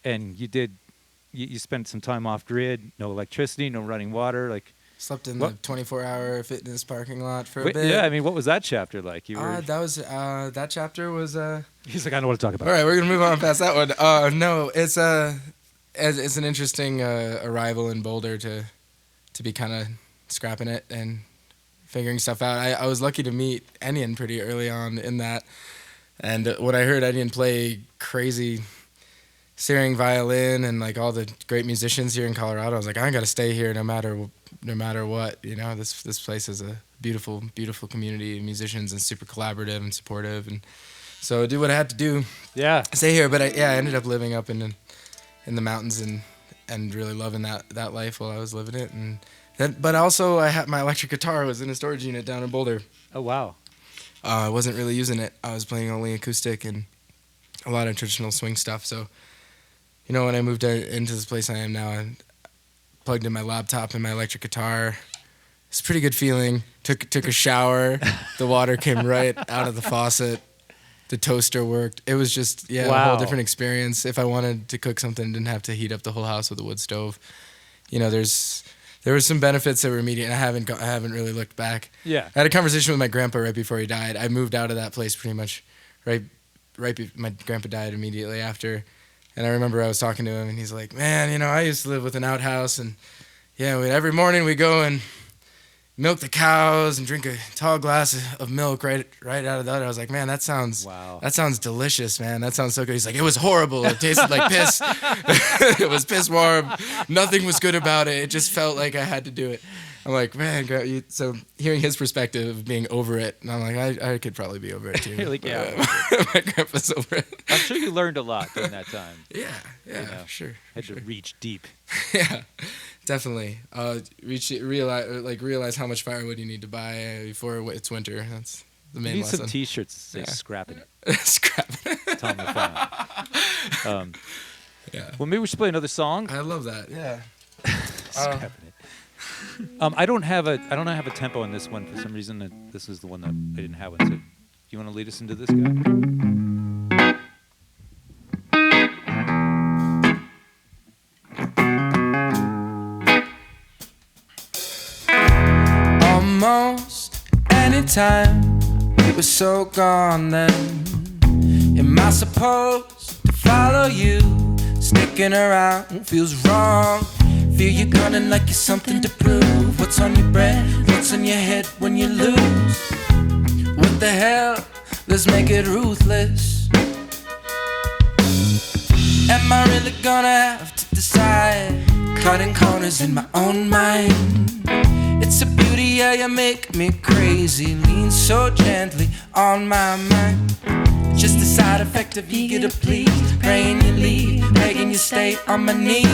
And you spent some time off grid, no electricity, no running water, like. Slept in What? the 24-hour fitness parking lot for a Wait, bit. yeah, I mean, what was that chapter like? You were. That chapter was. He's like, I know what to talk about. All right, we're gonna move on past that one. No, it's an interesting arrival in Boulder to be kind of scrapping it and figuring stuff out. I was lucky to meet Enion pretty early on in that, and when I heard Enion play crazy Searing violin and like all the great musicians here in Colorado, I was like, I gotta stay here no matter what. You know, this place is a beautiful, beautiful community of musicians and super collaborative and supportive, and so I did what I had to do. Yeah. Stay here, but I ended up living up in the mountains and really loving that life while I was living it. And then, but also I had my electric guitar was in a storage unit down in Boulder. Oh wow. I wasn't really using it. I was playing only acoustic and a lot of traditional swing stuff. So, you know, when I moved into this place I am now, I plugged in my laptop and my electric guitar. It's a pretty good feeling. Took a shower. The water came right out of the faucet. The toaster worked. It was just a Wow. whole different experience. If I wanted to cook something, didn't have to heat up the whole house with a wood stove. You know, there were some benefits that were immediate. And I haven't really looked back. Yeah. I had a conversation with my grandpa right before he died. I moved out of that place pretty much my grandpa died immediately after. And I remember I was talking to him, and he's like, man, you know, I used to live with an outhouse, and every morning we go and milk the cows and drink a tall glass of milk right out of the udder. I was like, man, that sounds delicious, man. That sounds so good. He's like, it was horrible. It tasted like piss. It was piss warm. Nothing was good about it. It just felt like I had to do it. I'm like, man, so hearing his perspective of being over it, and I'm like, I could probably be over it too. You're like, yeah. My grandpa's over it. I'm sure you learned a lot during that time. Yeah, know, sure. Had to reach deep. Yeah, definitely. Realize how much firewood you need to buy before it's winter. That's the You main need lesson. some T-shirts that say Yeah. "Scrapping It." Scrap. Thom Lafond. Yeah. Well, maybe we should play another song. I love that. Yeah. Scrapping it. I don't have a tempo in this one for some reason. This is the one that I didn't have one. So, do you want to lead us into this guy? Almost anytime we were so gone then. Am I supposed to follow you? Sticking around feels wrong. Feel you gunning like you're something to prove. What's on your breath? What's in your head when you lose? What the hell? Let's make it ruthless. Am I really gonna have to decide? Cutting corners in my own mind. It's a beauty, yeah, you make me crazy. Lean so gently on my mind. Just a side effect of eager to please. Praying you leave, begging you stay on my knees.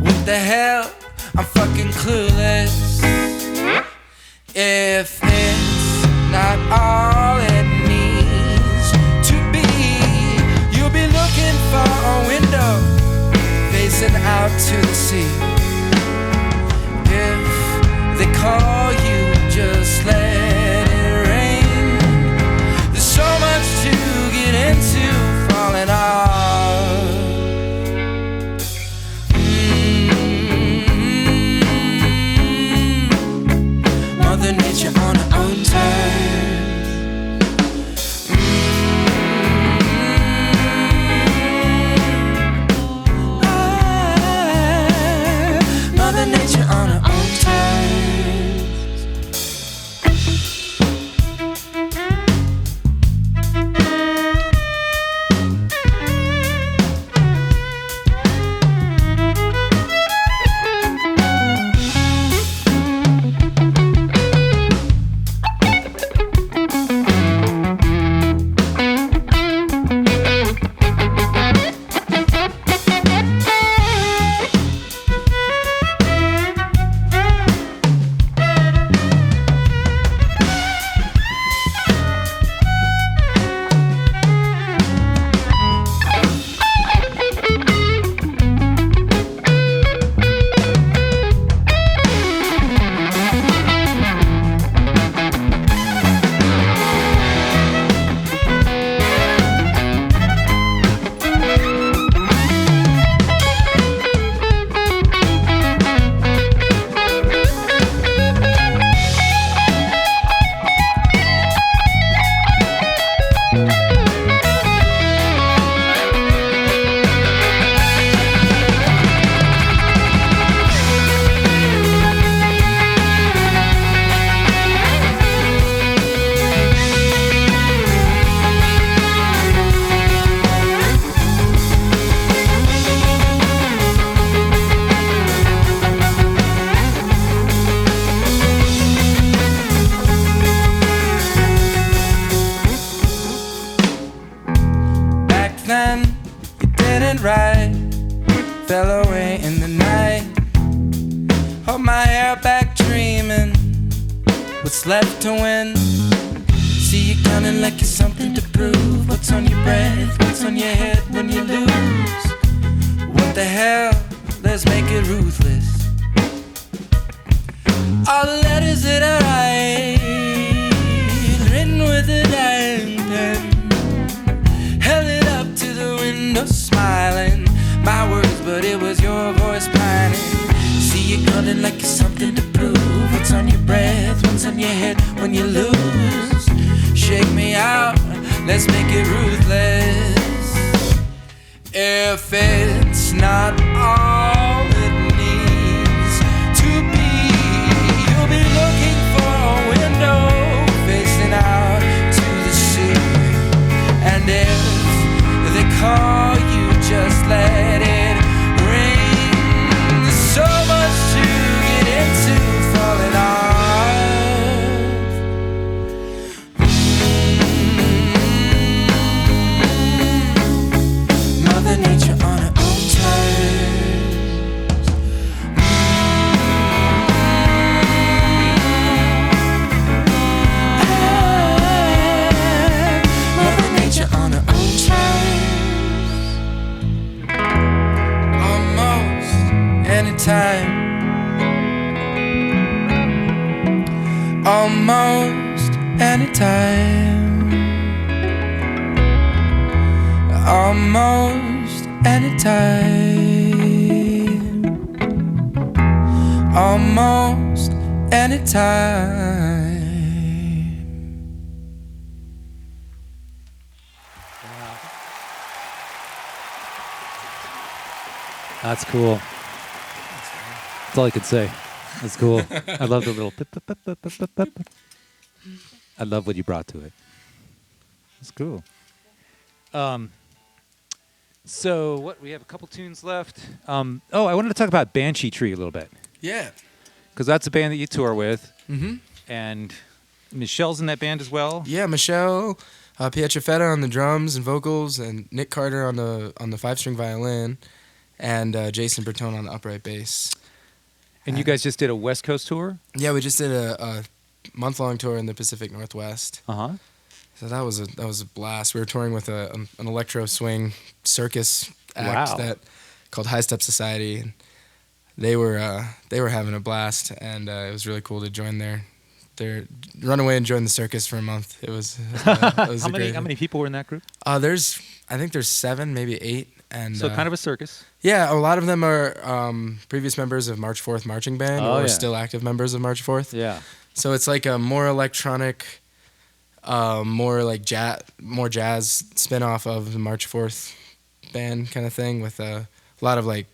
What the hell? I'm fucking clueless. If it's not all it needs to be, you'll be looking for a window facing out to the sea. If they call you, just let it rain. There's so much to get into, falling off. Mother Nature on her own terms. Mother Nature on her own terms. Left to win. See you counting like it's something to prove. What's on your breath? What's on your head when you lose? What the hell? Let's make it ruthless. All the letters that I write, written with a dying pen, held it up to the window smiling. My words, but it was your voice pining. See you counting like it's something to prove. What's on your breath? What's on your head when you lose? Shake me out, let's make it ruthless. If it's not all it needs to be, you'll be looking for a window facing out to the sea. And if they call you, just let it ring. There's so much to get into, falling off. Mother Nature on her own terms. Mother Nature on her own terms. Almost anytime. Almost anytime. Almost anytime. Almost anytime. That's cool. That's all I could say. That's cool. I love the little. I love what you brought to it. That's cool. So what? We have a couple tunes left. I wanted to talk about Banshee Tree a little bit Yeah. because that's a band that you tour with, Mm-hmm. and Michelle's in that band as well. Yeah, Michelle Pietrafetta on the drums and vocals, and Nick Carter on the 5-string violin, and Jason Bertone on the upright bass. And you guys just did a West Coast tour. Yeah, we just did a month-long tour in the Pacific Northwest. Uh-huh. So that was a blast. We were touring with an electro swing circus act Wow. that called High Step Society, and they were having a blast, and it was really cool to join their run away and join the circus for a month. It was How many people were in that group? I think there's 7, maybe 8, and So kind of a circus. yeah, a lot of them are previous members of March 4th marching band Oh, or yeah. still active members of March 4th. Yeah. So it's like a more electronic, more like more jazz spin-off of the March 4th band kind of thing, with a lot of like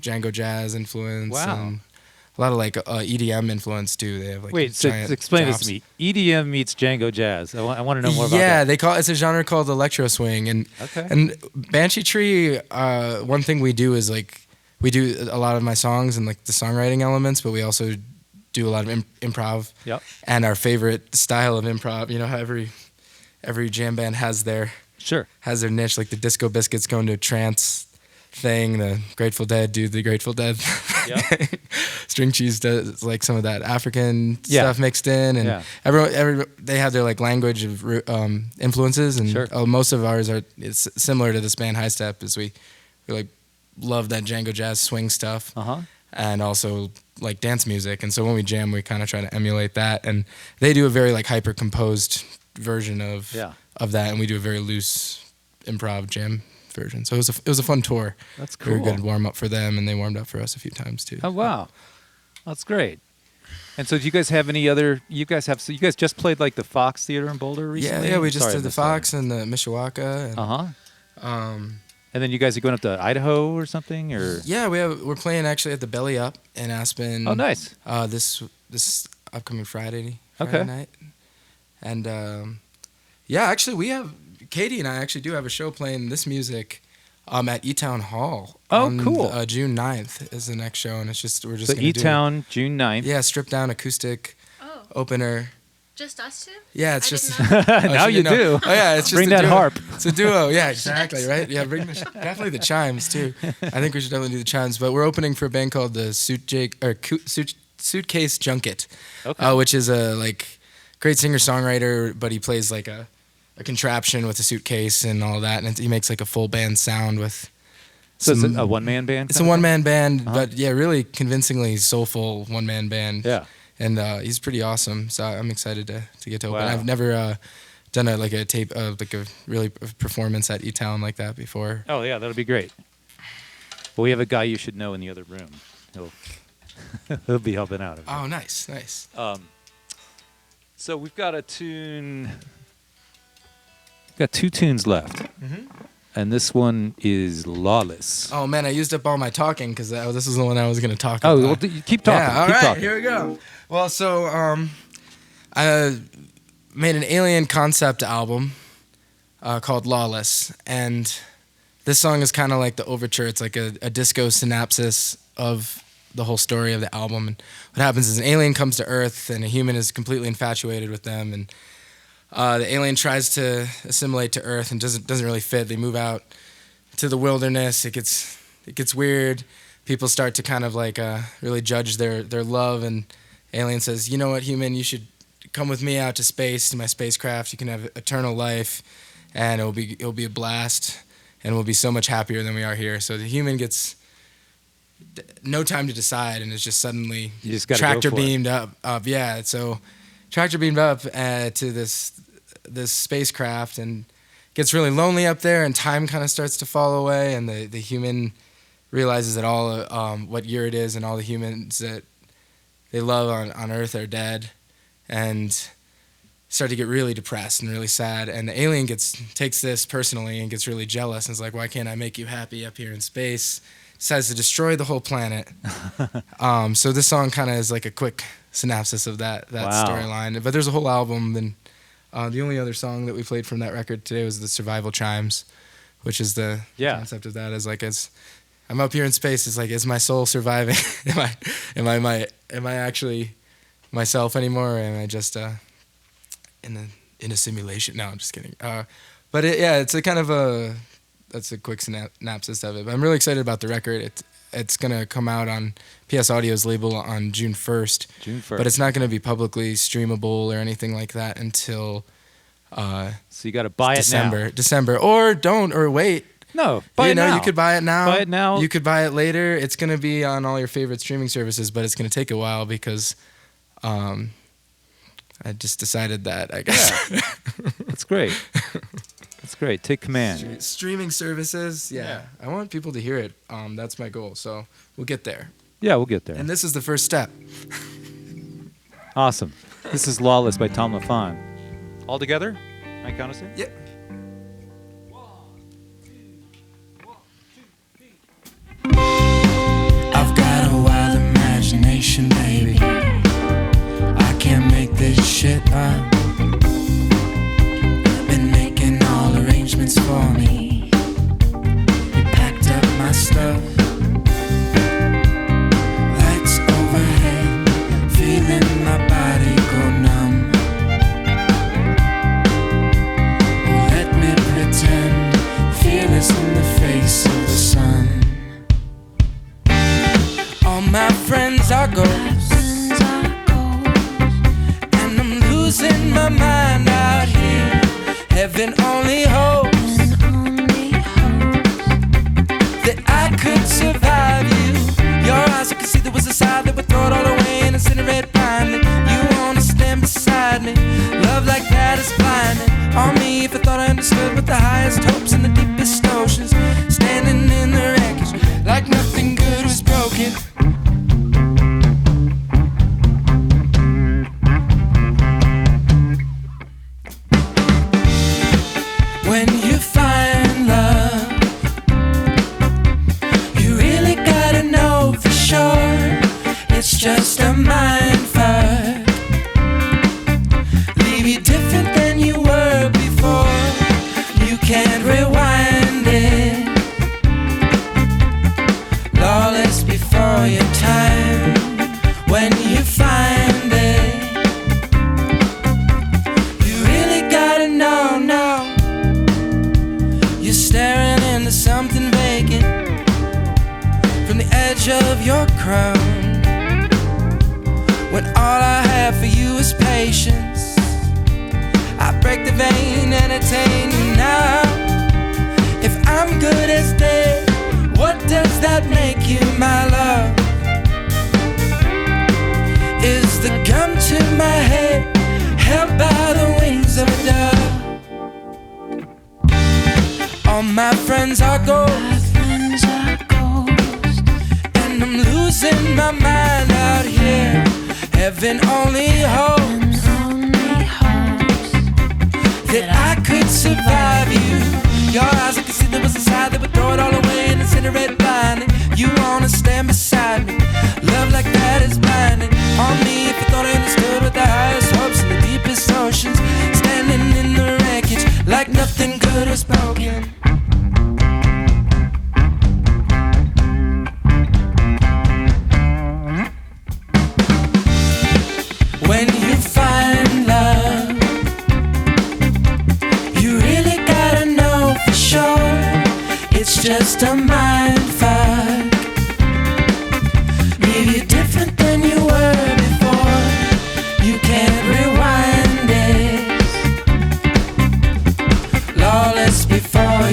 Django jazz influence. Wow. And a lot of like EDM influence too. They have like Wait, so giant explain this chops. to me. EDM meets Django Jazz. I want to know more about Yeah, that. it's a genre called electro swing, and Okay. and Banshee Tree. One thing we do is like we do a lot of my songs and like the songwriting elements, but we also do a lot of improv. Yep. And our favorite style of improv, how every jam band has their Sure. niche, like the Disco Biscuits going to a trance thing, the Grateful Dead do the Grateful Dead Yep. thing. String Cheese does like some of that African Yeah. stuff mixed in, and Yeah. everyone they have their like language of influences, and Sure. most of ours it's similar to this band High Step, as we like love that Django jazz swing stuff, Uh-huh. and also like dance music. And so when we jam, we kind of try to emulate that, and they do a very like hyper composed version of that, and we do a very loose improv jam version. So it was a fun tour. That's We were cool. a good warm up for them, and they warmed up for us a few times too. Oh wow, that's great. And so, do you guys have any other? You guys just played like the Fox Theater in Boulder recently. Yeah, we just Sorry, did the Fox and the Mishawaka. And, Uh huh. um, And then you guys are going up to Idaho or something, or yeah, we're playing actually at the Belly Up in Aspen. oh, nice. This upcoming Friday Okay. night. And yeah, actually we have Katie and I actually do have a show playing this music at E-Town Hall. Oh, on, cool. June 9th is the next show, and we're just So gonna do E-Town, June 9th. yeah, stripped down acoustic Oh, opener. just us two? Yeah, it's I just didn't know. Oh, Now so you know. do. Oh yeah, it's just Bring a that duo. harp. It's a duo. Yeah, exactly. Right. Yeah, bring definitely the chimes too. I think we should definitely do the chimes. But we're opening for a band called the Suitcase Junket, Okay. which is a like great singer songwriter, but he plays like a contraption with a suitcase and all that, and he makes like a full band sound with. So it's some- a one-man band. It's kind a of one-man band, Uh-huh. but yeah, really convincingly soulful one-man band. thing? Yeah. And he's pretty awesome, so I'm excited to get to open. Wow. I've never done a tape like a really performance at E-Town like that before. Oh yeah, that'll be great. Well, we have a guy you should know in the other room. He'll be helping out. Oh, nice. So we've got a tune. We've got 2 tunes left, and this one is "Lawless." Oh man, I used up all my talking because this is the one I was going to talk Oh, about. well, keep talking. Yeah, all keep right, talking. here we go. Well, so I made an Alien concept album called Lawless, and this song is kind of like the overture. It's like a disco synopsis of the whole story of the album. And what happens is an alien comes to Earth, and a human is completely infatuated with them, and the alien tries to assimilate to Earth and doesn't really fit. They move out to the wilderness. It gets weird. People start to kind of like really judge their love, and alien says, "You know what, human? You should come with me out to space, to my spacecraft. You can have eternal life, and it'll be a blast, and we'll be so much happier than we are here." So the human gets no time to decide, and it's just suddenly You just gotta tractor go for it. beamed up. Yeah, so tractor beamed up to this spacecraft, and gets really lonely up there, and time kind of starts to fall away, and the human realizes that all what year it is, and all the humans that they love on Earth are dead, and start to get really depressed and really sad. And the alien takes this personally and gets really jealous and is like, why can't I make you happy up here in space? Decides to destroy the whole planet. So this song kind of is like a quick synopsis of that Wow. storyline. But there's a whole album. Then the only other song that we played from that record today was the Survival Chimes, which is the concept of that is like, as I'm up here in space, it's like, is my soul surviving? am I actually myself anymore, or am I just in a simulation? No, I'm just kidding. But it's a kind of that's a quick synopsis of it. But I'm really excited about the record. It's gonna come out on PS Audio's label on June 1st. But it's not gonna be publicly streamable or anything like that until so you got to buy it now. December, or don't, or wait. No, buy it now. You could buy it now. Buy it now. You could buy it later. It's gonna be on all your favorite streaming services, but it's gonna take a while because I just decided that, I guess. Yeah. That's great. That's great. Take command. Streaming services, yeah. I want people to hear it. That's my goal. So we'll get there. Yeah, we'll get there. And this is the first step. Awesome. This is Lawless by Thom Lafond. All together? I count us in? Yep. I've got a wild imagination, baby. I can't make this shit up. Been making all arrangements for me. You packed up my stuff. Lights overhead, feeling my body go numb. Let me pretend, fearless in the face of the sun. All my friends are ghosts, and I'm losing my mind out here. Heaven only hopes that I could survive you. Your eyes, I could see there was a side that would throw it all away and incinerate blindly. You wanna stand beside me, love like that is blinding on me. If I thought I understood what the highest hopes and the deepest oceans, standing in the wreckage like nothing good was broken. When you find love, you really gotta know for sure it's just a mind fuck. Leave you different than you were before. You can't rewind it. Lawless before your time. When you find it, you really gotta know, no. You're staring into something vacant from the edge of your crown, when all I have for you is patience. I break the vein, entertain you now. If I'm good as dead, what does that make you, my love? Is the gun to my head held by the wings of a dove? All my friends are ghosts, and I'm losing my mind out here. Heaven only hopes that I could survive you. Your eyes, I could see there was a side that would throw it all away and incinerate blindly. You wanna stand beside me, love like that is blinding on me. If I thought I understood what the highest hopes and the deepest oceans, standing in the wreckage like nothing good was broken. When you find love, you really gotta know for sure it's just a mind fuck. Leave you different than you were before. You can't rewind it. Lawless before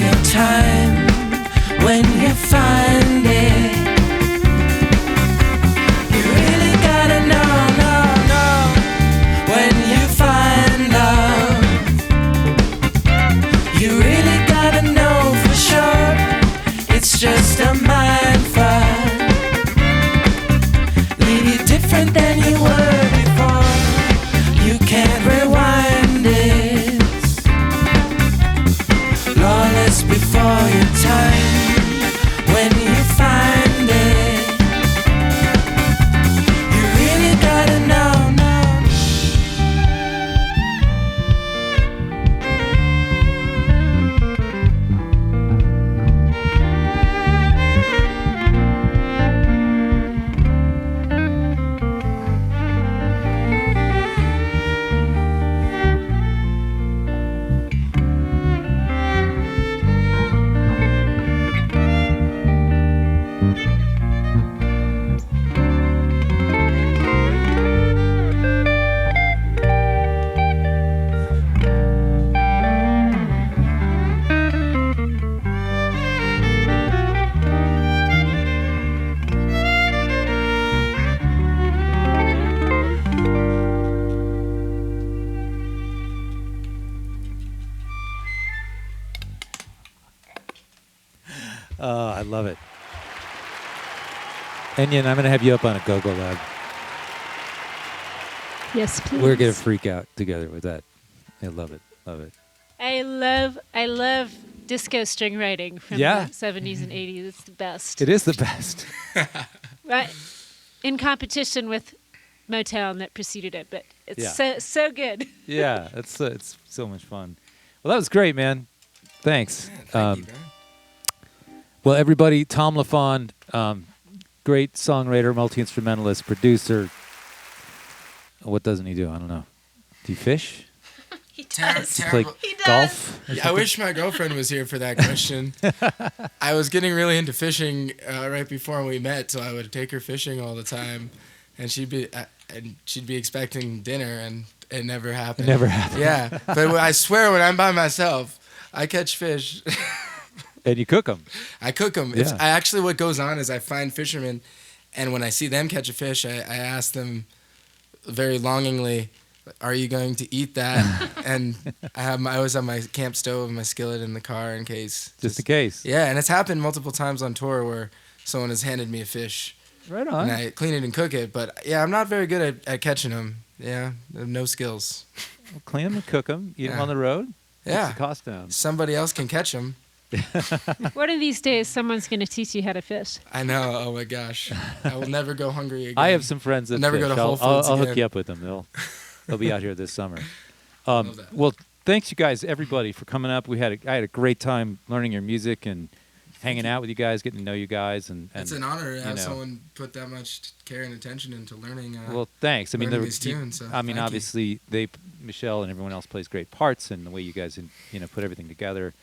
love it. Enion, I'm going to have you up on a go-go lab. Yes, please. We're going to freak out together with that. I love it. Love it. I love disco string writing from the 70s and 80s. It's the best. It is the best. Right. In competition with Motown that preceded it, but it's so good. Yeah, it's so much fun. Well, that was great, man. Thanks. Thank you, man. Well, everybody, Thom Lafond, great songwriter, multi-instrumentalist, producer. What doesn't he do? I don't know. Do you fish? He does. Play He does. golf? Yeah, I wish my girlfriend was here for that question. I was getting really into fishing right before we met, so I would take her fishing all the time, and she'd be expecting dinner, and it never happened. It never happened. Yeah, but I swear, when I'm by myself, I catch fish. And you cook them. I cook them. Yeah. What goes on is I find fishermen, and when I see them catch a fish, I ask them very longingly, "Are you going to eat that?" And I always have my camp stove and my skillet in the car in case. Just in case. Yeah, and it's happened multiple times on tour where someone has handed me a fish. Right on. And I clean it and cook it, but yeah, I'm not very good at catching them. Yeah, I have no skills. Well, clean them and cook them. Eat them on the road. Yeah. Keeps the cost down. Somebody else can catch them. One of these days, someone's going to teach you how to fish. I know. Oh my gosh, I will never go hungry again. I have some friends that Never fish. go to Whole I'll Foods hook again. you up with them. They'll be out here this summer. Love that. Well, thanks you guys, everybody, for coming up. I had a great time learning your music and hanging out with you guys, getting to know you guys, and It's an honor to have know. someone put that much care and attention into learning. Well, thanks. I mean, learning these tunes, so thank you. obviously, Michelle and everyone else plays great parts, and the way you guys, put everything together,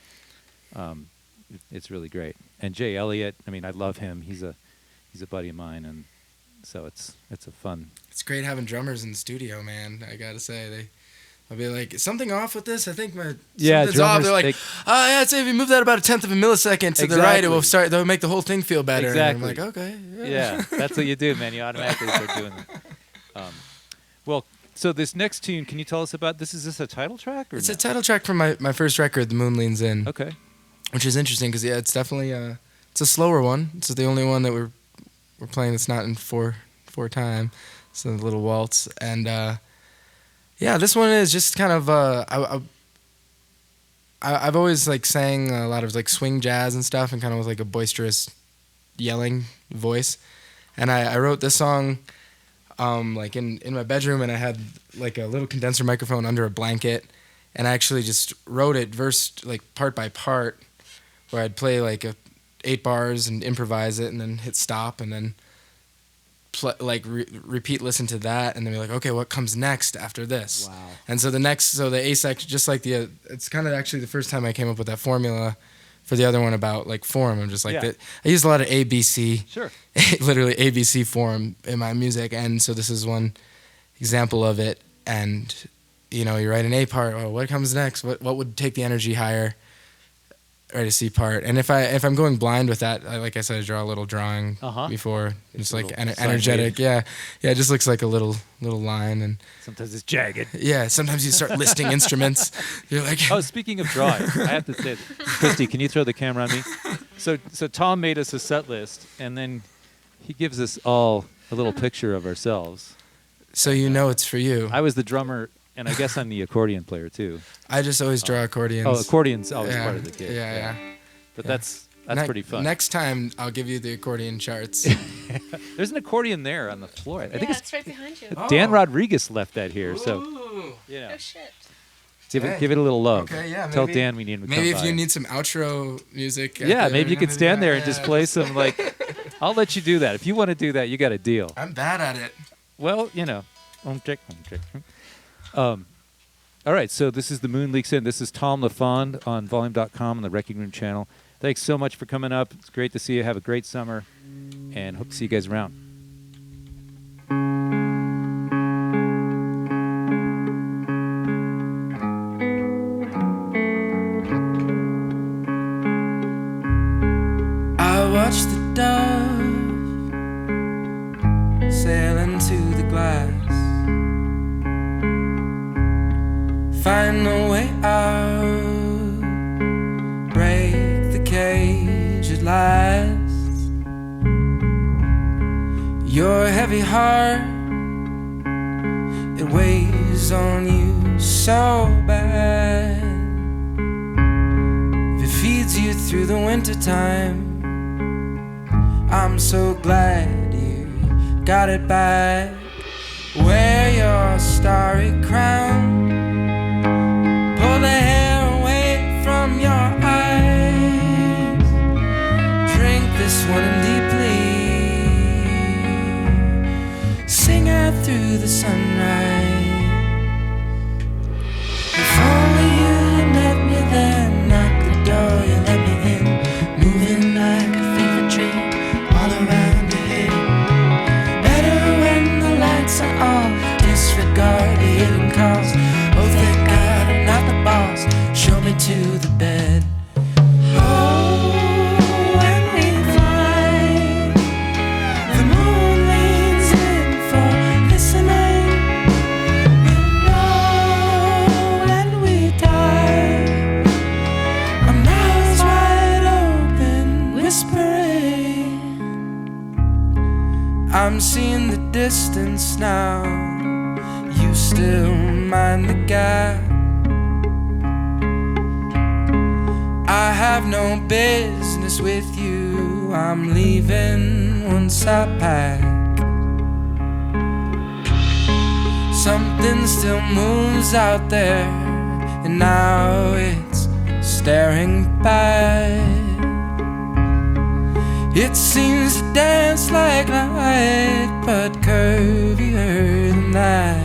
it's really great. And Jay Elliott, I mean, I love him. He's a buddy of mine, and so it's a fun. It's great having drummers in the studio, man. I gotta say, I'll be like, "Is something off with this? I think something's off." They're like, "Oh yeah, I'd say if you move that about 1/10 of a millisecond to the right, it will start. They'll make the whole thing feel better." Exactly. And I'm like, "Okay, Yeah, that's what you do, man. You automatically start doing that. Well, so this next tune, can you tell us about this? Is this a title track? Or It's no? a title track from my first record, "The Moon Leans In," Okay. which is interesting because it's definitely it's a slower one. It's the only one that we're playing that's not in 4/4 It's a little waltz, and yeah, this one is just kind of I've always like sang a lot of like swing jazz and stuff, and kind of with like a boisterous yelling voice, and I wrote this song like in my bedroom, and I had like a little condenser microphone under a blanket, and I actually just wrote it like part by part, where I'd play like 8 bars and improvise it, and then hit stop, and then repeat, listen to that, and then be like, okay, what comes next after this? Wow. And so the A section, just like it's kind of actually the first time I came up with that formula for the other one about like form. I'm just like that. I use a lot of ABC, Sure. literally ABC form in my music, and so this is one example of it. And you write an A part. Well, what comes next? What would take the energy higher? Write a C part. And if I'm going blind with that, like I said, I draw a little drawing before. It's like energetic. Yeah, it just looks like a little line, and Sometimes it's jagged. yeah. Sometimes you start listing instruments. You're like, Oh, speaking of drawing, I have to say, Christy, can you throw the camera on me? So Thom made us a set list, and then he gives us all a little picture of ourselves. so it's for you. I was the drummer, and I guess I'm the accordion player too. I just always draw accordions. Oh, accordion's always Yeah, part of the kit. yeah. But Yeah. that's pretty fun. Next time, I'll give you the accordion charts. There's an accordion there on the floor. I think it's right behind you. Dan Rodriguez left that here, so Ooh. Oh shit. give it a little love. Okay, yeah, Tell maybe- Dan we need him to Maybe come if by. you need some outro music. Yeah, maybe you could stand there and just play some like. I'll let you do that. If you want to do that, you got a deal. I'm bad at it. Well, all right, so this is The Moon Leaks In. This is Thom Lafond on volume.com on the Wreckingroom channel. Thanks so much for coming up. It's great to see you. Have a great summer, and hope to see you guys around. I watched the dove sail into the glass, find a way out, break the cage at last. Your heavy heart, it weighs on you so bad. If it feeds you through the wintertime, I'm so glad you got it back. Wear your starry crown, pull the hair away from your eyes, drink this one in deeply, sing out through the sunrise. If only you had met me then, knock the door, you let me in, moving like a fever dream all around your head. Better when the lights are off, disregard the hidden calls. Oh, thank God I'm not the boss, show me to the bed. Oh, when we fly, the moon leans in for listening. We'll know when we die, our mouths wide open, whispering. I'm seeing the distance now, you still mind the gap. I have no business with you, I'm leaving once I pack. Something still moves out there, and now it's staring back. It seems to dance like light, but curvier than that.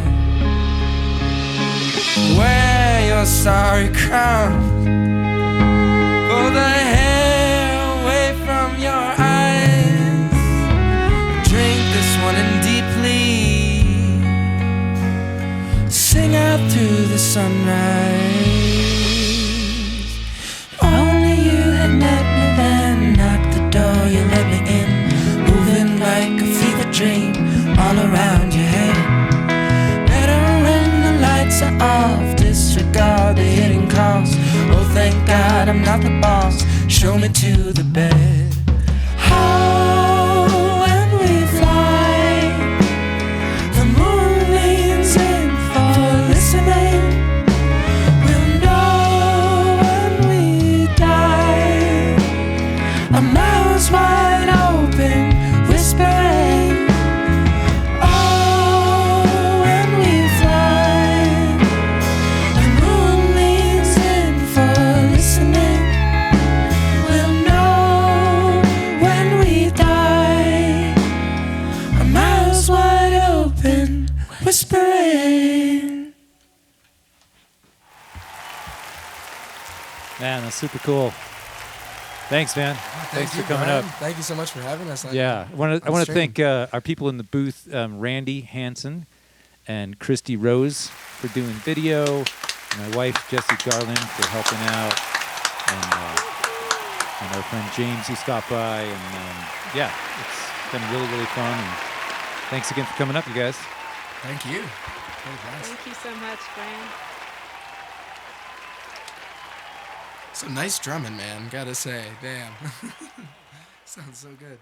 Wear your sorry crown, pull the hair away from your eyes, drink this one in deeply, sing out through the sunrise. Only you had met me then, knocked the door, you let me in, moving like a fever dream all around your head. Better when the lights are off, disregard the hidden calls. Oh, thank God I'm not the boss, show me to the bed. Oh, when we fly, the moon leans in for listening. We'll know when we die, our mouths wide open, whispering. Oh, when we fly, the moon leans in for listening. We'll know when we die, our mouths wide open, whispering. Man, that's super cool. Thanks, man. Thanks for coming up. Thank you so much for having us. Yeah, I want to stream. thank our people in the booth, Randy Hansen and Christy Rose for doing video, my wife Jessie Garland for helping out, and our friend James who stopped by, and yeah, it's been really, really fun. And thanks again for coming up, you guys. Thank you. Thank you so much, Brian. Some nice drumming, man. Gotta say, damn. Sounds so good.